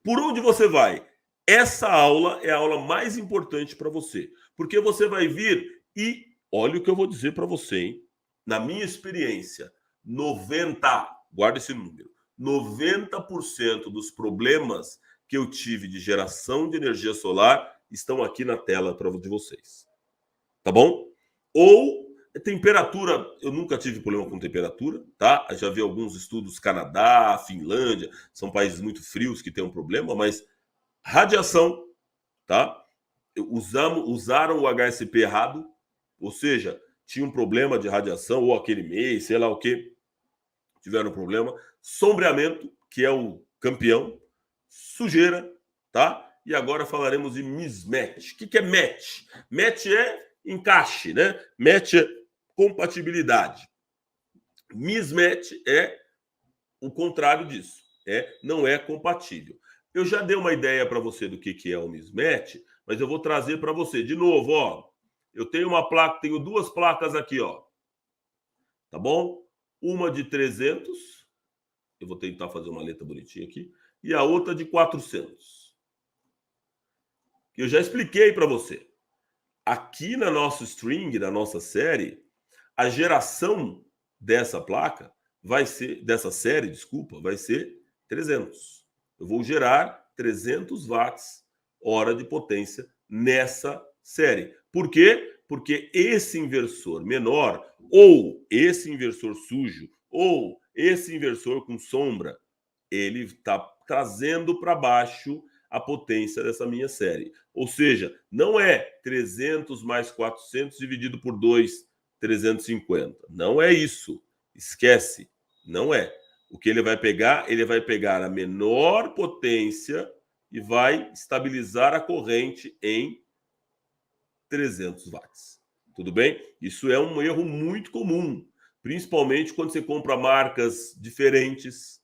Por onde você vai? Essa aula é a aula mais importante para você, porque você vai vir e olha o que eu vou dizer para você, hein? Na minha experiência, 90, guarda esse número, 90% dos problemas que eu tive de geração de energia solar estão aqui na tela de vocês. Tá bom? Ou temperatura, eu nunca tive problema com temperatura, tá? Já vi alguns estudos, Canadá, Finlândia, são países muito frios que têm um problema, mas radiação, tá? Usaram o HSP errado, ou seja, tinha um problema de radiação, ou aquele mês, sei lá o quê. tiveram problema. Sombreamento, que é o campeão. Sujeira, tá? E agora falaremos de mismatch. O que é match? Match é encaixe, né? Match é compatibilidade. Mismatch é o contrário disso. Não é compatível. Eu já dei uma ideia para você do que é o mismatch, mas eu vou trazer para você. De novo, ó. Eu tenho uma placa, tenho duas placas aqui, ó. Tá bom? Uma de 300. Eu vou tentar fazer uma letra bonitinha aqui. E a outra de 400. Eu já expliquei para você. Aqui na nossa string, na nossa série, a geração dessa placa vai ser, dessa série, desculpa, vai ser 300. Eu vou gerar 300 watts hora de potência nessa série. Por quê? Porque esse inversor menor, ou esse inversor sujo, ou esse inversor com sombra, ele está trazendo para baixo a potência dessa minha série. Ou seja, não é 300 mais 400 dividido por 2, 350. Não é isso. Esquece. Não é. O que ele vai pegar a menor potência e vai estabilizar a corrente em 300 watts. Tudo bem? Isso é um erro muito comum, principalmente quando você compra marcas diferentes.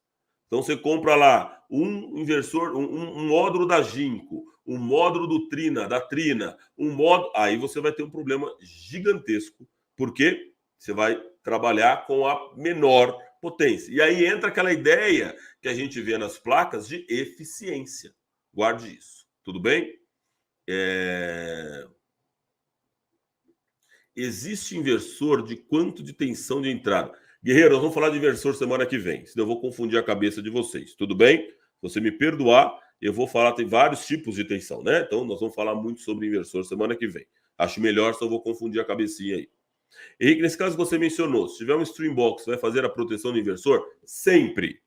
Então você compra lá um inversor, um módulo da Jinko, um módulo do Trina, da Trina, um módulo. Aí você vai ter um problema gigantesco, porque você vai trabalhar com a menor potência. E aí entra aquela ideia que a gente vê nas placas de eficiência. Guarde isso. Tudo bem? Existe inversor de quanto de tensão de entrada? Guerreiro, nós vamos falar de inversor semana que vem, senão eu vou confundir a cabeça de vocês. Tudo bem? Se você me perdoar, eu vou falar, tem vários tipos de tensão, né? Então nós vamos falar muito sobre inversor semana que vem. Acho melhor se eu vou confundir a cabecinha aí. Henrique, nesse caso que você mencionou, se tiver um stream box, vai fazer a proteção do inversor? Sempre.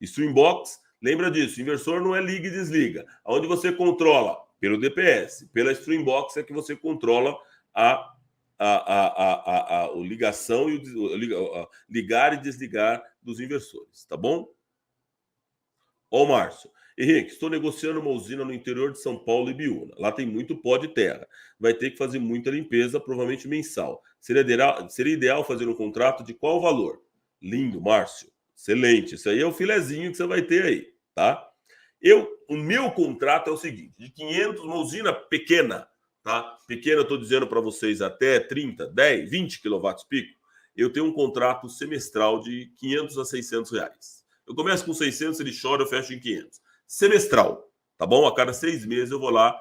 Stream box, lembra disso, inversor não é liga e desliga. Onde você controla pelo DPS, pela stream box é que você controla a ligação e ligar e desligar dos inversores, tá bom? Ó, Márcio. Henrique, estou negociando uma usina no interior de São Paulo e Biúna. Lá tem muito pó de terra. Vai ter que fazer muita limpeza, provavelmente mensal. Seria ideal fazer um contrato de qual valor? Lindo, Márcio. Excelente. Isso aí é o filezinho que você vai ter aí, tá? O meu contrato é o seguinte, de 500, uma usina pequena, tá? Pequena, eu estou dizendo para vocês, até 30, 10, 20 quilowatts pico, eu tenho um contrato semestral de 500 a 600 reais. Eu começo com 600, ele chora, eu fecho em 500. Semestral, tá bom? A cada 6 meses eu vou lá,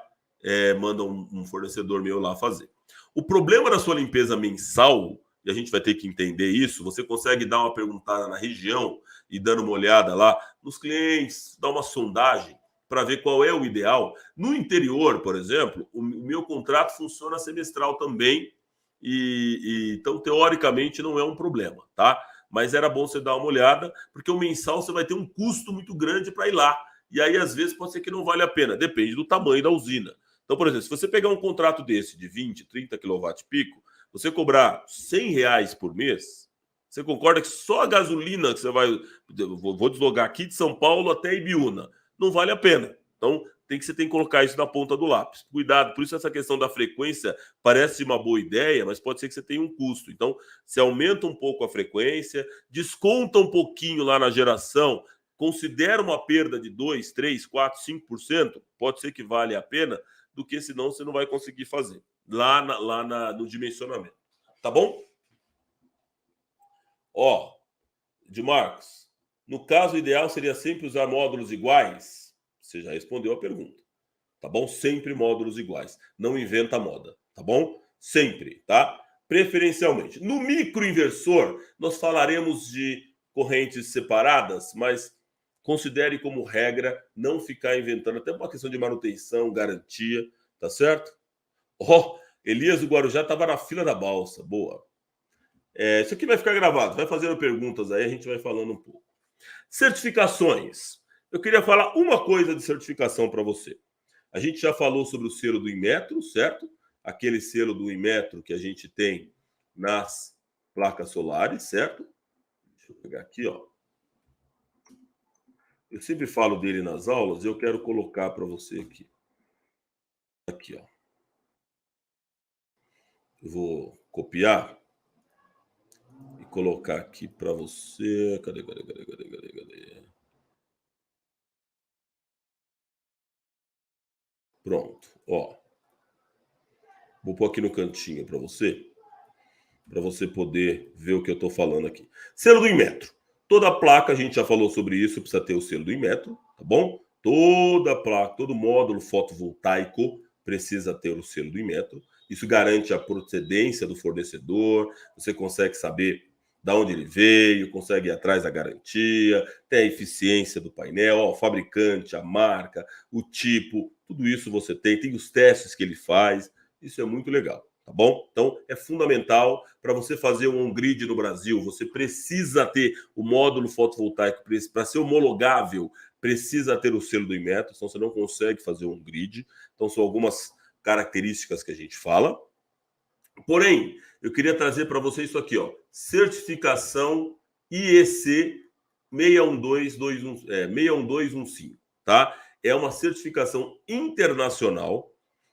manda um fornecedor meu lá fazer. O problema da sua limpeza mensal, e a gente vai ter que entender isso, você consegue dar uma perguntada na região e dando uma olhada lá nos clientes, dar uma sondagem para ver qual é o ideal. No interior, por exemplo, o meu contrato funciona semestral também, então, teoricamente, não é um problema, tá? Mas era bom você dar uma olhada, porque o mensal você vai ter um custo muito grande para ir lá. E aí, às vezes, pode ser que não vale a pena, depende do tamanho da usina. Então, por exemplo, se você pegar um contrato desse de 20, 30 kW pico, você cobrar R$100 por mês, você concorda que só a gasolina que você vai... Vou deslogar aqui de São Paulo até Ibiúna. Não vale a pena. Então, você tem que colocar isso na ponta do lápis. Cuidado, por isso essa questão da frequência parece uma boa ideia, mas pode ser que você tenha um custo. Então, você aumenta um pouco a frequência, desconta um pouquinho lá na geração, considera uma perda de 2, 3, 4, 5%, pode ser que vale a pena, do que senão você não vai conseguir fazer no dimensionamento. Tá bom? Ó, de Marcos, no caso ideal seria sempre usar módulos iguais? Você já respondeu a pergunta. Tá bom? Sempre módulos iguais. Não inventa moda, tá bom? Sempre, tá? Preferencialmente. No microinversor, nós falaremos de correntes separadas, mas considere como regra não ficar inventando, até uma questão de manutenção, garantia, tá certo? Ó, Elias do Guarujá estava na fila da balsa. Boa. Isso aqui vai ficar gravado. Vai fazendo perguntas aí, a gente vai falando um pouco. Certificações. Eu queria falar uma coisa de certificação para você. A gente já falou sobre o selo do Inmetro, certo? Aquele selo do Inmetro que a gente tem nas placas solares, certo? Deixa eu pegar aqui, ó. Eu sempre falo dele nas aulas e eu quero colocar para você aqui. Aqui, ó. Eu vou copiar e colocar aqui para você. Cadê? Pronto, ó. Vou pôr aqui no cantinho para você poder ver o que eu estou falando aqui. Selo do Inmetro. Toda placa, a gente já falou sobre isso, precisa ter o selo do Inmetro, tá bom? Toda placa, todo módulo fotovoltaico precisa ter o selo do Inmetro. Isso garante a procedência do fornecedor, você consegue saber de onde ele veio, consegue ir atrás da garantia, tem a eficiência do painel, ó, o fabricante, a marca, o tipo, tudo isso você tem os testes que ele faz, isso é muito legal. Tá bom? Então, é fundamental para você fazer um on-grid no Brasil. Você precisa ter o módulo fotovoltaico para ser homologável, precisa ter o selo do Inmetro, senão você não consegue fazer um on-grid. Então, são algumas características que a gente fala. Porém, eu queria trazer para você isso aqui, ó. Certificação IEC 61215, tá? É uma certificação internacional,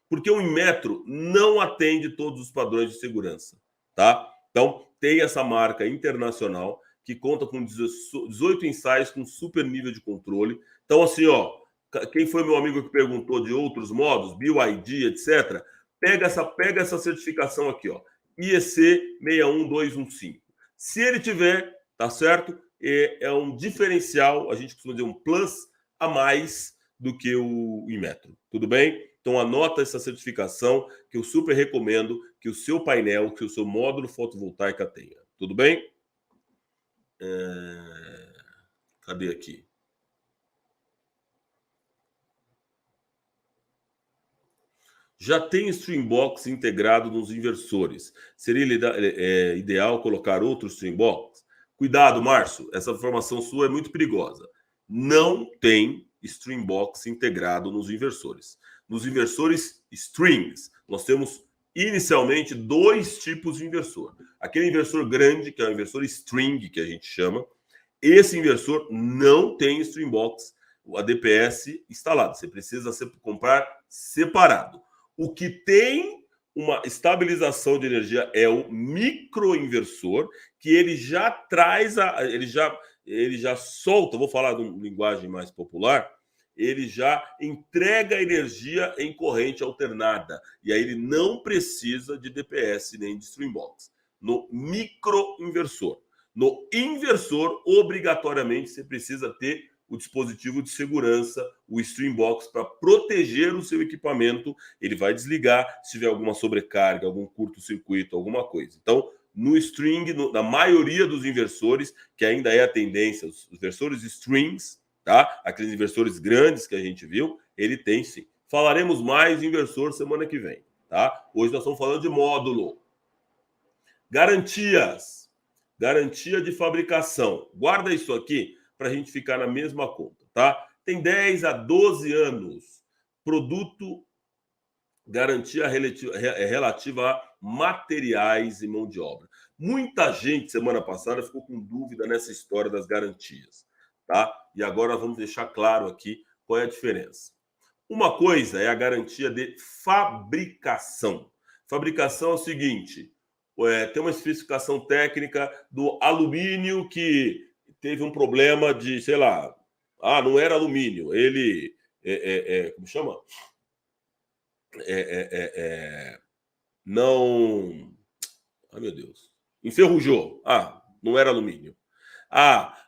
porque o Inmetro não atende todos os padrões de segurança, tá? Então, tem essa marca internacional que conta com 18 ensaios com super nível de controle. Então, assim, ó, quem foi meu amigo que perguntou de outros modos, BioID, etc., pega essa certificação aqui, ó, IEC 61215. Se ele tiver, tá certo? É um diferencial, a gente costuma dizer um plus a mais do que o Inmetro. Tudo bem? Então anota essa certificação que eu super recomendo que o seu painel, que o seu módulo fotovoltaico tenha. Tudo bem? Cadê aqui? Já tem Streambox integrado nos inversores. Seria ideal colocar outro Streambox? Cuidado, Márcio, essa informação sua é muito perigosa. Não tem Streambox integrado nos inversores. Nos inversores strings, nós temos inicialmente dois tipos de inversor. Aquele inversor grande, que é o inversor string, que a gente chama, esse inversor não tem Streambox, a DPS instalado. Você precisa comprar separado. O que tem uma estabilização de energia é o microinversor, que ele já traz ele já solta, vou falar de uma linguagem mais popular, ele já entrega energia em corrente alternada. E aí ele não precisa de DPS nem de Streambox. No microinversor. No inversor, obrigatoriamente, você precisa ter o dispositivo de segurança, o Streambox, para proteger o seu equipamento. Ele vai desligar se tiver alguma sobrecarga, algum curto-circuito, alguma coisa. Então, no string, na maioria dos inversores, que ainda é a tendência, os inversores strings, tá? Aqueles inversores grandes que a gente viu, ele tem sim. Falaremos mais de inversor semana que vem, tá? Hoje nós estamos falando de módulo. Garantias. Garantia de fabricação. Guarda isso aqui para a gente ficar na mesma conta, tá? Tem 10 a 12 anos. Produto, garantia relativa a materiais e mão de obra. Muita gente, semana passada, ficou com dúvida nessa história das garantias, tá? E agora vamos deixar claro aqui qual é a diferença. Uma coisa é a garantia de fabricação. Fabricação é o seguinte: tem uma especificação técnica do alumínio que teve um problema de, sei lá, não era alumínio, ele como chama? Não, meu Deus, enferrujou. Não era alumínio.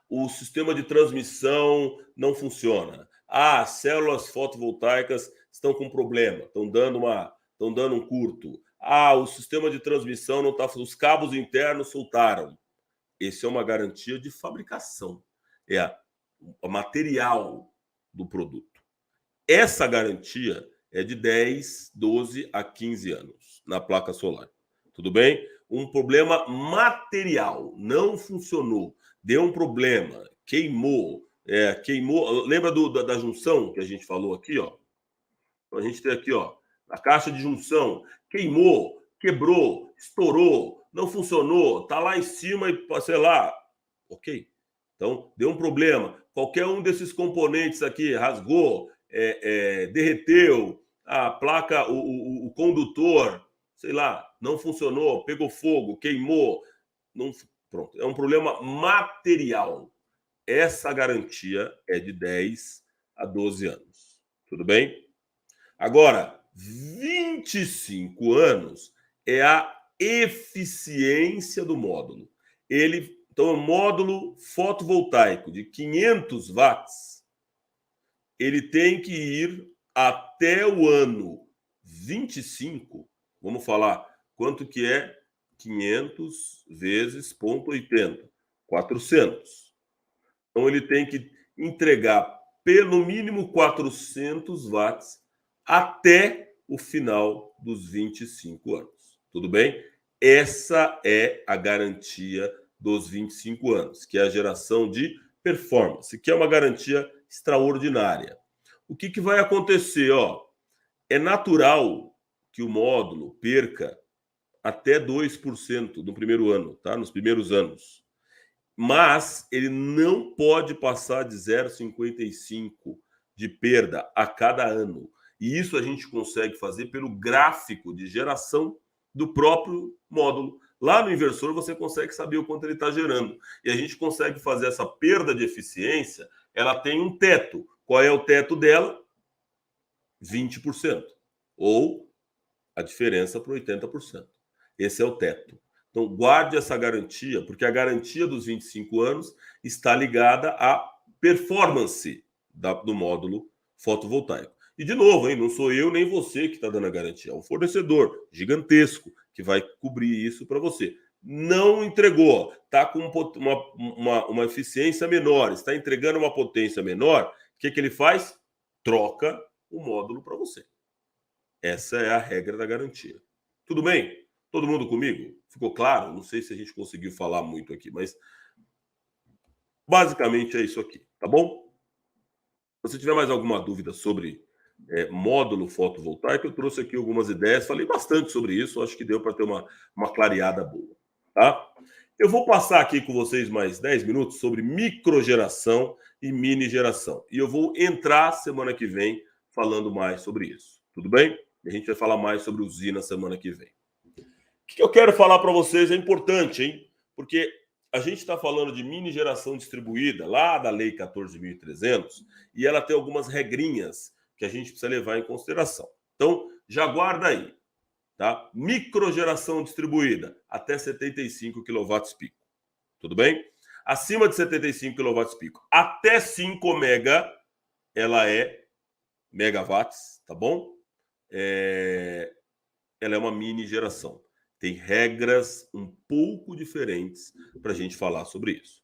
O sistema de transmissão não funciona. As células fotovoltaicas estão com problema, estão dando um curto. O sistema de transmissão não está, os cabos internos soltaram. Essa é uma garantia de fabricação. É o material do produto. Essa garantia é de 10, 12 a 15 anos na placa solar. Tudo bem? Um problema material, não funcionou, deu um problema, queimou. Lembra da junção que a gente falou aqui, ó? Então a gente tem aqui, ó, a caixa de junção, queimou, quebrou, estourou, não funcionou, tá lá em cima e, sei lá, Ok. Então, deu um problema. Qualquer um desses componentes aqui rasgou, derreteu, a placa, o condutor, sei lá, não funcionou, pegou fogo, queimou. Não, pronto. É um problema material. Essa garantia é de 10 a 12 anos. Tudo bem? Agora, 25 anos é a eficiência do módulo. Então, o módulo fotovoltaico de 500 watts, ele tem que ir até o ano 25. Vamos falar quanto que é 500 vezes 0,80? 400. Então, ele tem que entregar pelo mínimo 400 watts até o final dos 25 anos. Tudo bem? Essa é a garantia dos 25 anos, que é a geração de performance, que é uma garantia extraordinária. O que vai acontecer? É natural que o módulo perca até 2% no primeiro ano, tá? Nos primeiros anos. Mas ele não pode passar de 0,55 de perda a cada ano. E isso a gente consegue fazer pelo gráfico de geração do próprio módulo. Lá no inversor você consegue saber o quanto ele está gerando. E a gente consegue fazer essa perda de eficiência, ela tem um teto. Qual é o teto dela? 20%. Ou a diferença para 80%. Esse é o teto. Então, guarde essa garantia, porque a garantia dos 25 anos está ligada à performance do módulo fotovoltaico. E, de novo, hein, não sou eu nem você que está dando a garantia. É um fornecedor gigantesco que vai cobrir isso para você. Não entregou, está com uma eficiência menor, está entregando uma potência menor, o que ele faz? Troca o módulo para você. Essa é a regra da garantia. Tudo bem? Todo mundo comigo? Ficou claro? Não sei se a gente conseguiu falar muito aqui, mas basicamente é isso aqui, tá bom? Se você tiver mais alguma dúvida sobre módulo fotovoltaico, eu trouxe aqui algumas ideias, falei bastante sobre isso, acho que deu para ter uma clareada boa, tá? Eu vou passar aqui com vocês mais 10 minutos sobre microgeração e mini geração. E eu vou entrar semana que vem falando mais sobre isso. Tudo bem? A gente vai falar mais sobre usina semana que vem. O que eu quero falar para vocês é importante, hein? Porque a gente está falando de mini geração distribuída, lá da Lei 14.300, e ela tem algumas regrinhas que a gente precisa levar em consideração. Então, já guarda aí, tá? Microgeração distribuída, até 75 kW pico. Tudo bem? Acima de 75 kW pico, até 5 mega, ela é megawatts, tá bom? Ela é uma mini geração. Tem regras um pouco diferentes para a gente falar sobre isso.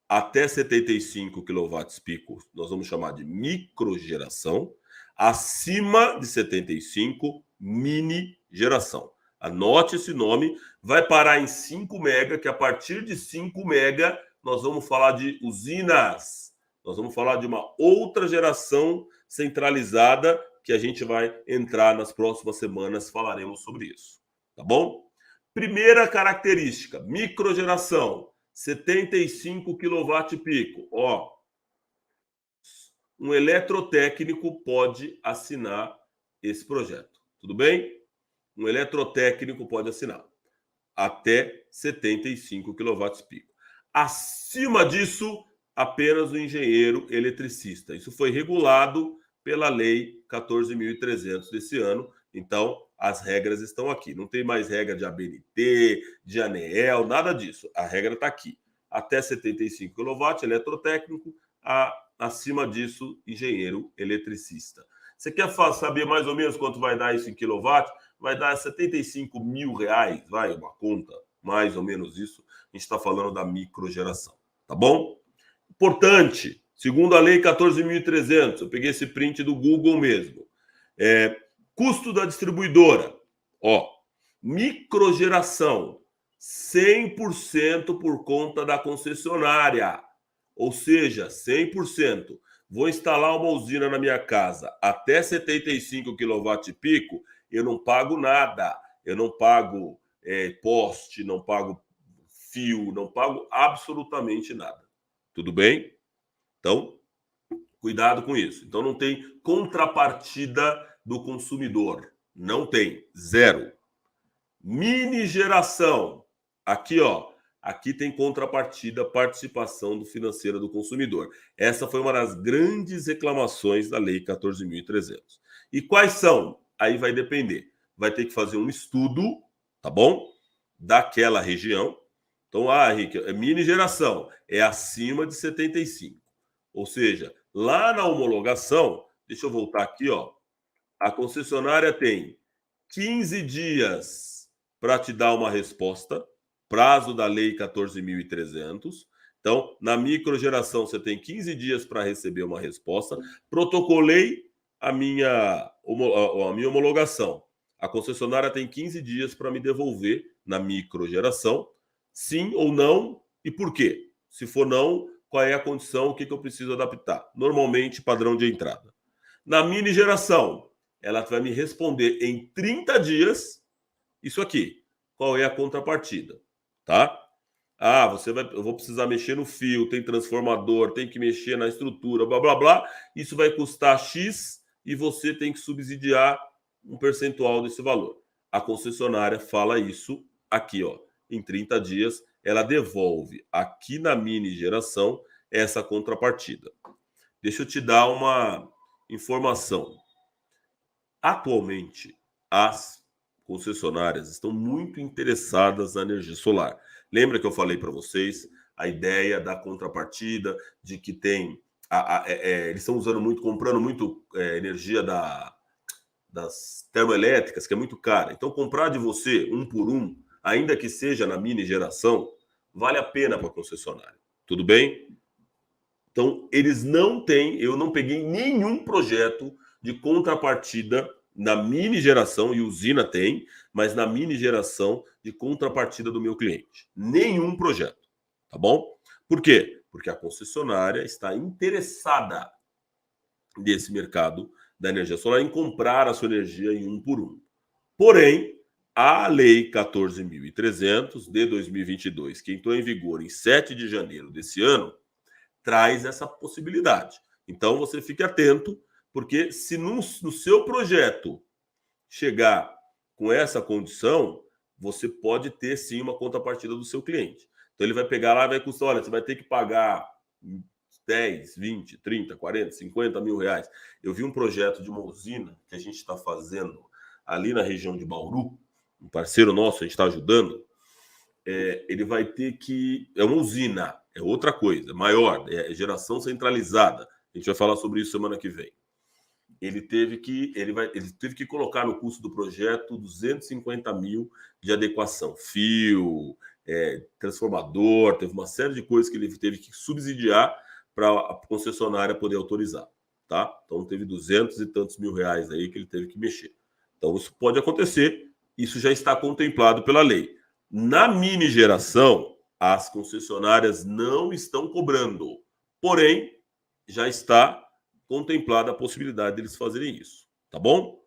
Até 75 kW pico, nós vamos chamar de microgeração. Acima de 75, mini geração. Anote esse nome, vai parar em 5 mega, que a partir de 5 mega nós vamos falar de usinas. Nós vamos falar de uma outra geração centralizada que a gente vai entrar nas próximas semanas, falaremos sobre isso. Tá bom? Primeira característica, microgeração, 75 kW pico. Um eletrotécnico pode assinar esse projeto. Tudo bem? Um eletrotécnico pode assinar. Até 75 kW pico. Acima disso, apenas o engenheiro eletricista. Isso foi regulado pela Lei 14.300 desse ano. Então, as regras estão aqui. Não tem mais regra de ABNT, de ANEEL, nada disso. A regra está aqui. Até 75 kW, eletrotécnico. Acima disso, engenheiro eletricista. Você quer saber mais ou menos quanto vai dar isso em quilowatt? Vai dar 75 mil reais, vai, uma conta, mais ou menos isso. A gente está falando da microgeração, tá bom? Importante, segundo a Lei 14.300, eu peguei esse print do Google mesmo. Custo da distribuidora, microgeração, 100% por conta da concessionária, ou seja, 100%. Vou instalar uma usina na minha casa até 75 kW pico, eu não pago nada. Eu não pago poste, não pago fio, não pago absolutamente nada. Tudo bem? Então, cuidado com isso. Então, não tem contrapartida do consumidor. Não tem. Zero. Mini geração. Aqui, ó. Aqui tem contrapartida, participação do financeira do consumidor. Essa foi uma das grandes reclamações da Lei 14.300. E quais são? Aí vai depender. Vai ter que fazer um estudo, tá bom? Daquela região. Então, Henrique, é mini geração, é acima de 75. Ou seja, lá na homologação, deixa eu voltar aqui, ó. A concessionária tem 15 dias para te dar uma resposta, prazo da Lei 14.300. Então, na microgeração, você tem 15 dias para receber uma resposta. Protocolei a minha homologação. A concessionária tem 15 dias para me devolver na microgeração, sim ou não, e por quê? Se for não, qual é a condição, o que eu preciso adaptar? Normalmente, padrão de entrada. Na mini geração, ela vai me responder em 30 dias isso aqui. Qual é a contrapartida? Tá? Eu vou precisar mexer no fio, tem transformador, tem que mexer na estrutura, blá, blá, blá. Isso vai custar X e você tem que subsidiar um percentual desse valor. A concessionária fala isso aqui, ó. Em 30 dias, ela devolve aqui na mini geração essa contrapartida. Deixa eu te dar uma informação. Atualmente, as concessionárias estão muito interessadas na energia solar. Lembra que eu falei para vocês a ideia da contrapartida, de que tem. Eles estão usando muito, comprando muito energia das termoelétricas, que é muito cara. Então, comprar de você um por um, ainda que seja na mini geração, vale a pena para a concessionária. Tudo bem? Então, eles não têm, eu não peguei nenhum projeto de contrapartida na mini geração, e usina tem, mas na mini geração de contrapartida do meu cliente. Nenhum projeto, tá bom? Por quê? Porque a concessionária está interessada nesse mercado da energia solar em comprar a sua energia em um por um. Porém, a Lei 14.300 de 2022, que entrou em vigor em 7 de janeiro desse ano, traz essa possibilidade. Então, você fique atento, porque se no seu projeto chegar com essa condição, você pode ter, sim, uma contrapartida do seu cliente. Então, ele vai pegar lá e vai custar, olha, você vai ter que pagar 10, 20, 30, 40, 50 mil reais. Eu vi um projeto de uma usina que a gente está fazendo ali na região de Bauru, um parceiro nosso, a gente está ajudando, ele vai ter que... É uma usina, é outra coisa, maior, é geração centralizada. A gente vai falar sobre isso semana que vem. Ele teve que colocar no custo do projeto 250 mil de adequação. Fio, transformador, teve uma série de coisas que ele teve que subsidiar para a concessionária poder autorizar. Tá? Então teve 200 e tantos mil reais aí que ele teve que mexer. Então isso pode acontecer, isso já está contemplado pela lei. Na mini geração, as concessionárias não estão cobrando, porém, já está contemplada a possibilidade deles fazerem isso, tá bom?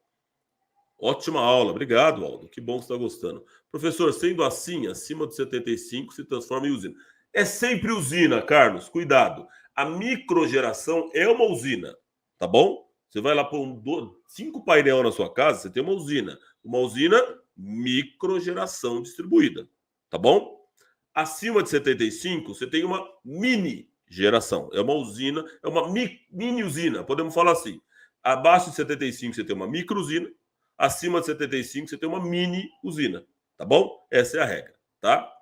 Ótima aula, obrigado, Aldo, que bom que você está gostando. Professor, sendo assim, acima de 75 se transforma em usina. É sempre usina, Carlos, cuidado. A microgeração é uma usina, tá bom? Você vai lá pôr 5 painéis na sua casa, você tem uma usina. Uma usina microgeração distribuída, tá bom? Acima de 75, você tem uma mini geração. É uma usina, é uma mini usina, podemos falar assim. Abaixo de 75, você tem uma micro usina. Acima de 75, você tem uma mini usina, tá bom? Essa é a regra, tá?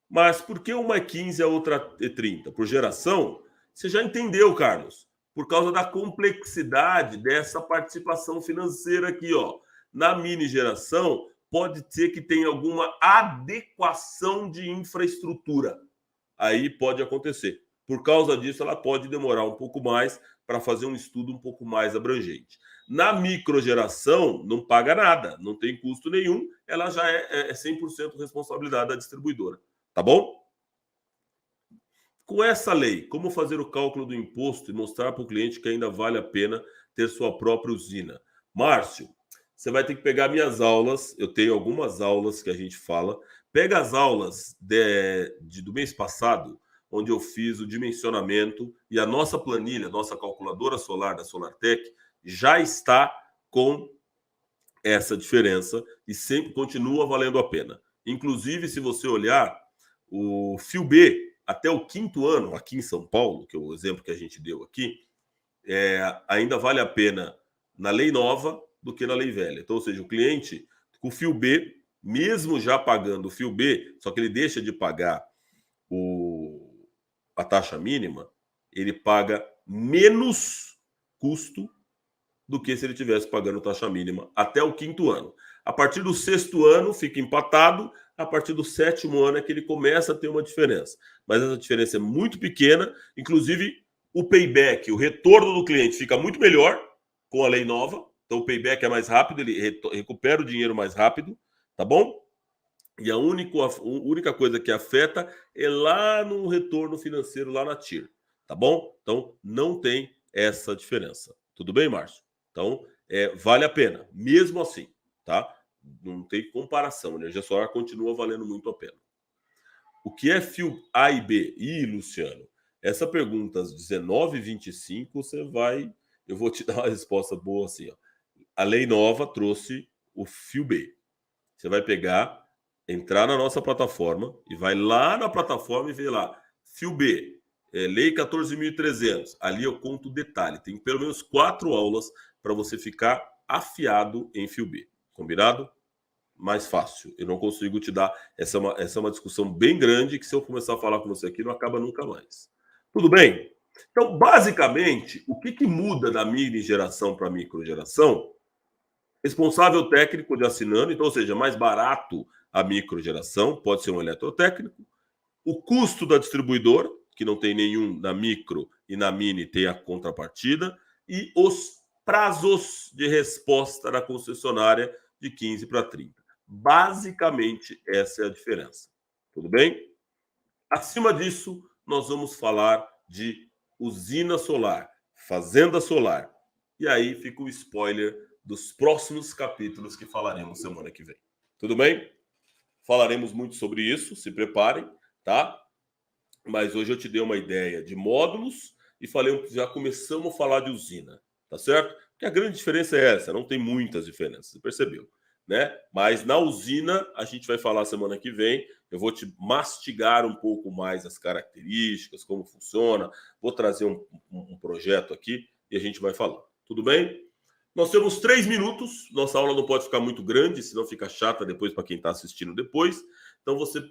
Mas por que uma é 15 e a outra é 30? Por geração? Você já entendeu, Carlos. Por causa da complexidade dessa participação financeira aqui, ó. Na mini geração, pode ser que tenha alguma adequação de infraestrutura. Aí pode acontecer. Por causa disso, ela pode demorar um pouco mais para fazer um estudo um pouco mais abrangente. Na microgeração, não paga nada, não tem custo nenhum, ela já é 100% responsabilidade da distribuidora. Tá bom? Com essa lei, como fazer o cálculo do imposto e mostrar para o cliente que ainda vale a pena ter sua própria usina? Márcio, você vai ter que pegar minhas aulas, eu tenho algumas aulas que a gente fala, Pega as aulas do mês passado, onde eu fiz o dimensionamento e a nossa planilha, nossa calculadora solar da SolarTech, já está com essa diferença e sempre continua valendo a pena. Inclusive, se você olhar o Fio B até o 5º ano, aqui em São Paulo, que é o exemplo que a gente deu aqui, ainda vale a pena na lei nova do que na lei velha. Então, ou seja, o cliente com o Fio B, mesmo já pagando o Fio B, só que ele deixa de pagar a taxa mínima, ele paga menos custo do que se ele tivesse pagando taxa mínima até o 5º ano. A partir do 6º ano fica empatado, a partir do 7º ano é que ele começa a ter uma diferença. Mas essa diferença é muito pequena, inclusive o payback, o retorno do cliente fica muito melhor com a lei nova, então o payback é mais rápido, ele recupera o dinheiro mais rápido, tá bom? E a única coisa que afeta é lá no retorno financeiro, lá na TIR, tá bom? Então não tem essa diferença. Tudo bem, Márcio? Então, vale a pena, mesmo assim, tá? Não tem comparação, a energia solar continua valendo muito a pena. O que é fio A e B? Luciano, essa pergunta às 19h25, eu vou te dar uma resposta boa assim, ó. A lei nova trouxe o fio B. Você vai entrar na nossa plataforma e vai lá na plataforma e ver lá, fio B, lei 14.300. Ali eu conto o detalhe. Tem pelo menos 4 aulas para você ficar afiado em fio B. Combinado? Mais fácil. Eu não consigo te dar. Essa é uma discussão bem grande que se eu começar a falar com você aqui não acaba nunca mais. Tudo bem? Então, basicamente, o que muda da mini geração para micro geração? Responsável técnico de assinando, então, ou seja, mais barato a microgeração, pode ser um eletrotécnico. O custo da distribuidora, que não tem nenhum na micro e na mini tem a contrapartida, e os prazos de resposta da concessionária de 15 para 30. Basicamente, essa é a diferença. Tudo bem? Acima disso, nós vamos falar de usina solar, fazenda solar. E aí fica o spoiler dos próximos capítulos que falaremos semana que vem. Tudo bem? Falaremos muito sobre isso, se preparem, tá? Mas hoje eu te dei uma ideia de módulos e já começamos a falar de usina, tá certo? Porque a grande diferença é essa, não tem muitas diferenças, você percebeu, né? Mas na usina a gente vai falar semana que vem, eu vou te mastigar um pouco mais as características, como funciona, vou trazer um projeto aqui e a gente vai falar. Tudo bem? Nós temos 3 minutos, nossa aula não pode ficar muito grande, senão fica chata depois para quem está assistindo depois. Então você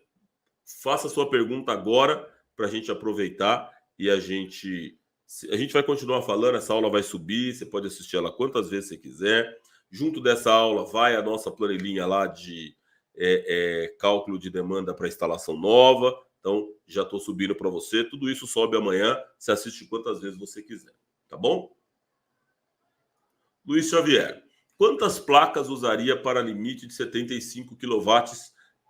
faça a sua pergunta agora para a gente aproveitar e a gente vai continuar falando, essa aula vai subir, você pode assistir ela quantas vezes você quiser. Junto dessa aula vai a nossa planilhinha lá de cálculo de demanda para instalação nova. Então, já estou subindo para você. Tudo isso sobe amanhã, você assiste quantas vezes você quiser, tá bom? Luiz Xavier, quantas placas usaria para limite de 75 kW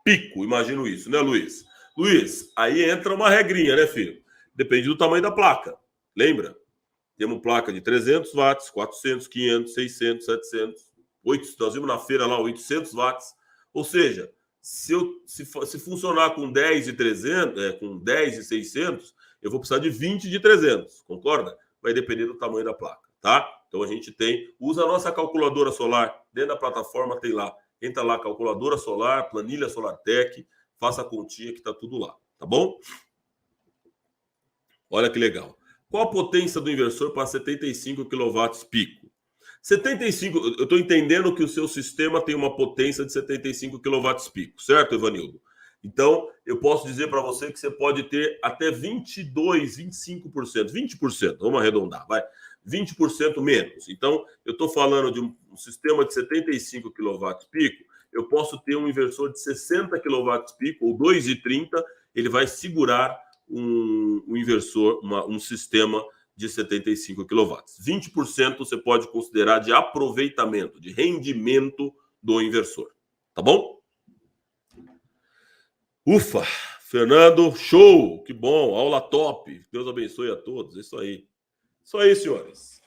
pico? Imagino isso, né, Luiz? Luiz, aí entra uma regrinha, né, filho? Depende do tamanho da placa. Lembra? Temos placa de 300 watts, 400, 500, 600, 700, 800. Nós vimos na feira lá 800 watts. Ou seja, se funcionar com 10 e 300, com 10 e 600, eu vou precisar de 20 de 300. Concorda? Vai depender do tamanho da placa, tá? Então a gente usa a nossa calculadora solar, dentro da plataforma tem lá, entra lá, calculadora solar, planilha SolarTech, faça a continha que está tudo lá, tá bom? Olha que legal. Qual a potência do inversor para 75 kW pico? 75, eu estou entendendo que o seu sistema tem uma potência de 75 kW pico, certo, Evanildo? Então, eu posso dizer para você que você pode ter até 22, 25%, 20%, vamos arredondar, vai. 20% menos. Então, eu estou falando de um sistema de 75 kW pico, eu posso ter um inversor de 60 kW pico, ou 2,30, ele vai segurar um inversor, um sistema de 75 kW. 20% você pode considerar de aproveitamento, de rendimento do inversor. Tá bom? Ufa! Fernando, show! Que bom! Aula top! Deus abençoe a todos. Isso aí. Isso aí, senhores.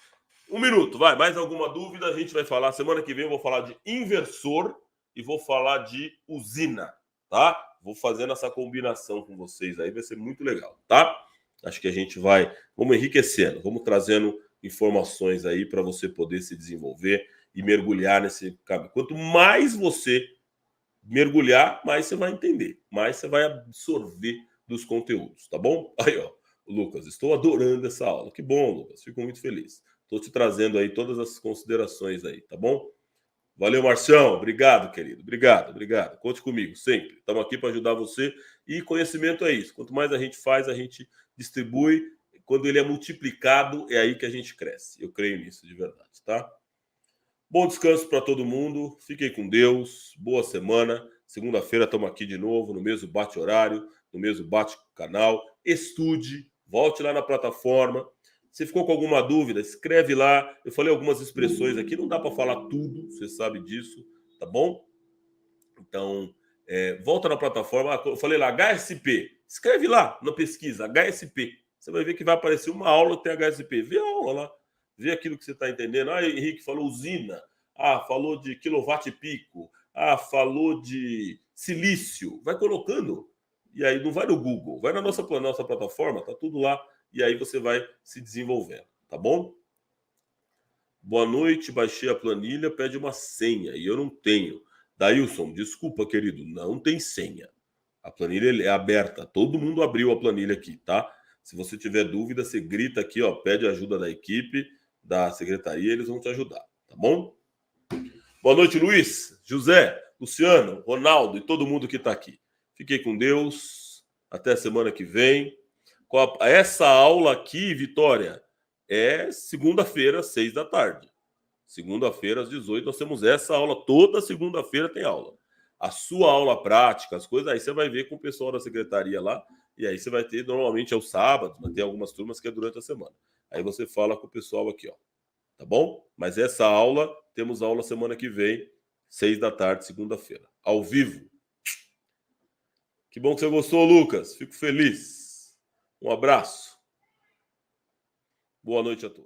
1 minuto, vai. Mais alguma dúvida? A gente vai falar. Semana que vem eu vou falar de inversor e vou falar de usina, tá? Vou fazendo essa combinação com vocês aí, vai ser muito legal, tá? Acho que a gente vamos enriquecendo, vamos trazendo informações aí para você poder se desenvolver e mergulhar nesse caminho. Quanto mais você mergulhar, mais você vai entender, mais você vai absorver dos conteúdos, tá bom? Aí, ó, Lucas, estou adorando essa aula. Que bom, Lucas, fico muito feliz. Estou te trazendo aí todas as considerações aí, tá bom? Valeu, Marcião. Obrigado, querido. Obrigado, obrigado. Conte comigo, sempre. Estamos aqui para ajudar você. E conhecimento é isso. Quanto mais a gente faz, a gente distribui. Quando ele é multiplicado, é aí que a gente cresce. Eu creio nisso, de verdade, tá? Bom descanso para todo mundo. Fiquem com Deus. Boa semana. Segunda-feira estamos aqui de novo, no mesmo bate-horário, no mesmo bate-canal. Estude. Volte lá na plataforma. Se ficou com alguma dúvida, escreve lá. Eu falei algumas expressões aqui, não dá para falar tudo, você sabe disso, tá bom? Então, volta na plataforma. Eu falei lá, HSP. Escreve lá na pesquisa, HSP. Você vai ver que vai aparecer uma aula que tem HSP. Vê a aula lá. Vê aquilo que você está entendendo. Ah, Henrique falou usina. Ah, falou de quilowatt-pico. Ah, falou de silício. Vai colocando. E aí não vai no Google, vai na nossa plataforma, tá tudo lá. E aí você vai se desenvolvendo, tá bom? Boa noite, baixei a planilha, pede uma senha e eu não tenho. Dailson, desculpa, querido, não tem senha. A planilha é aberta, todo mundo abriu a planilha aqui, tá? Se você tiver dúvida, você grita aqui, ó, pede ajuda da equipe, da secretaria, eles vão te ajudar, tá bom? Boa noite, Luiz, José, Luciano, Ronaldo e todo mundo que está aqui. Fiquei com Deus, até a semana que vem. Essa aula aqui, Vitória, é segunda-feira, 6 da tarde. Segunda-feira, às 18, nós temos essa aula. Toda segunda-feira tem aula. A sua aula prática, as coisas, aí você vai ver com o pessoal da secretaria lá. E aí você vai ter, normalmente é o sábado, mas tem algumas turmas que é durante a semana. Aí você fala com o pessoal aqui, ó. Tá bom? Mas essa aula, temos aula semana que vem, 6 da tarde, segunda-feira. Ao vivo. Que bom que você gostou, Lucas. Fico feliz. Um abraço. Boa noite a todos.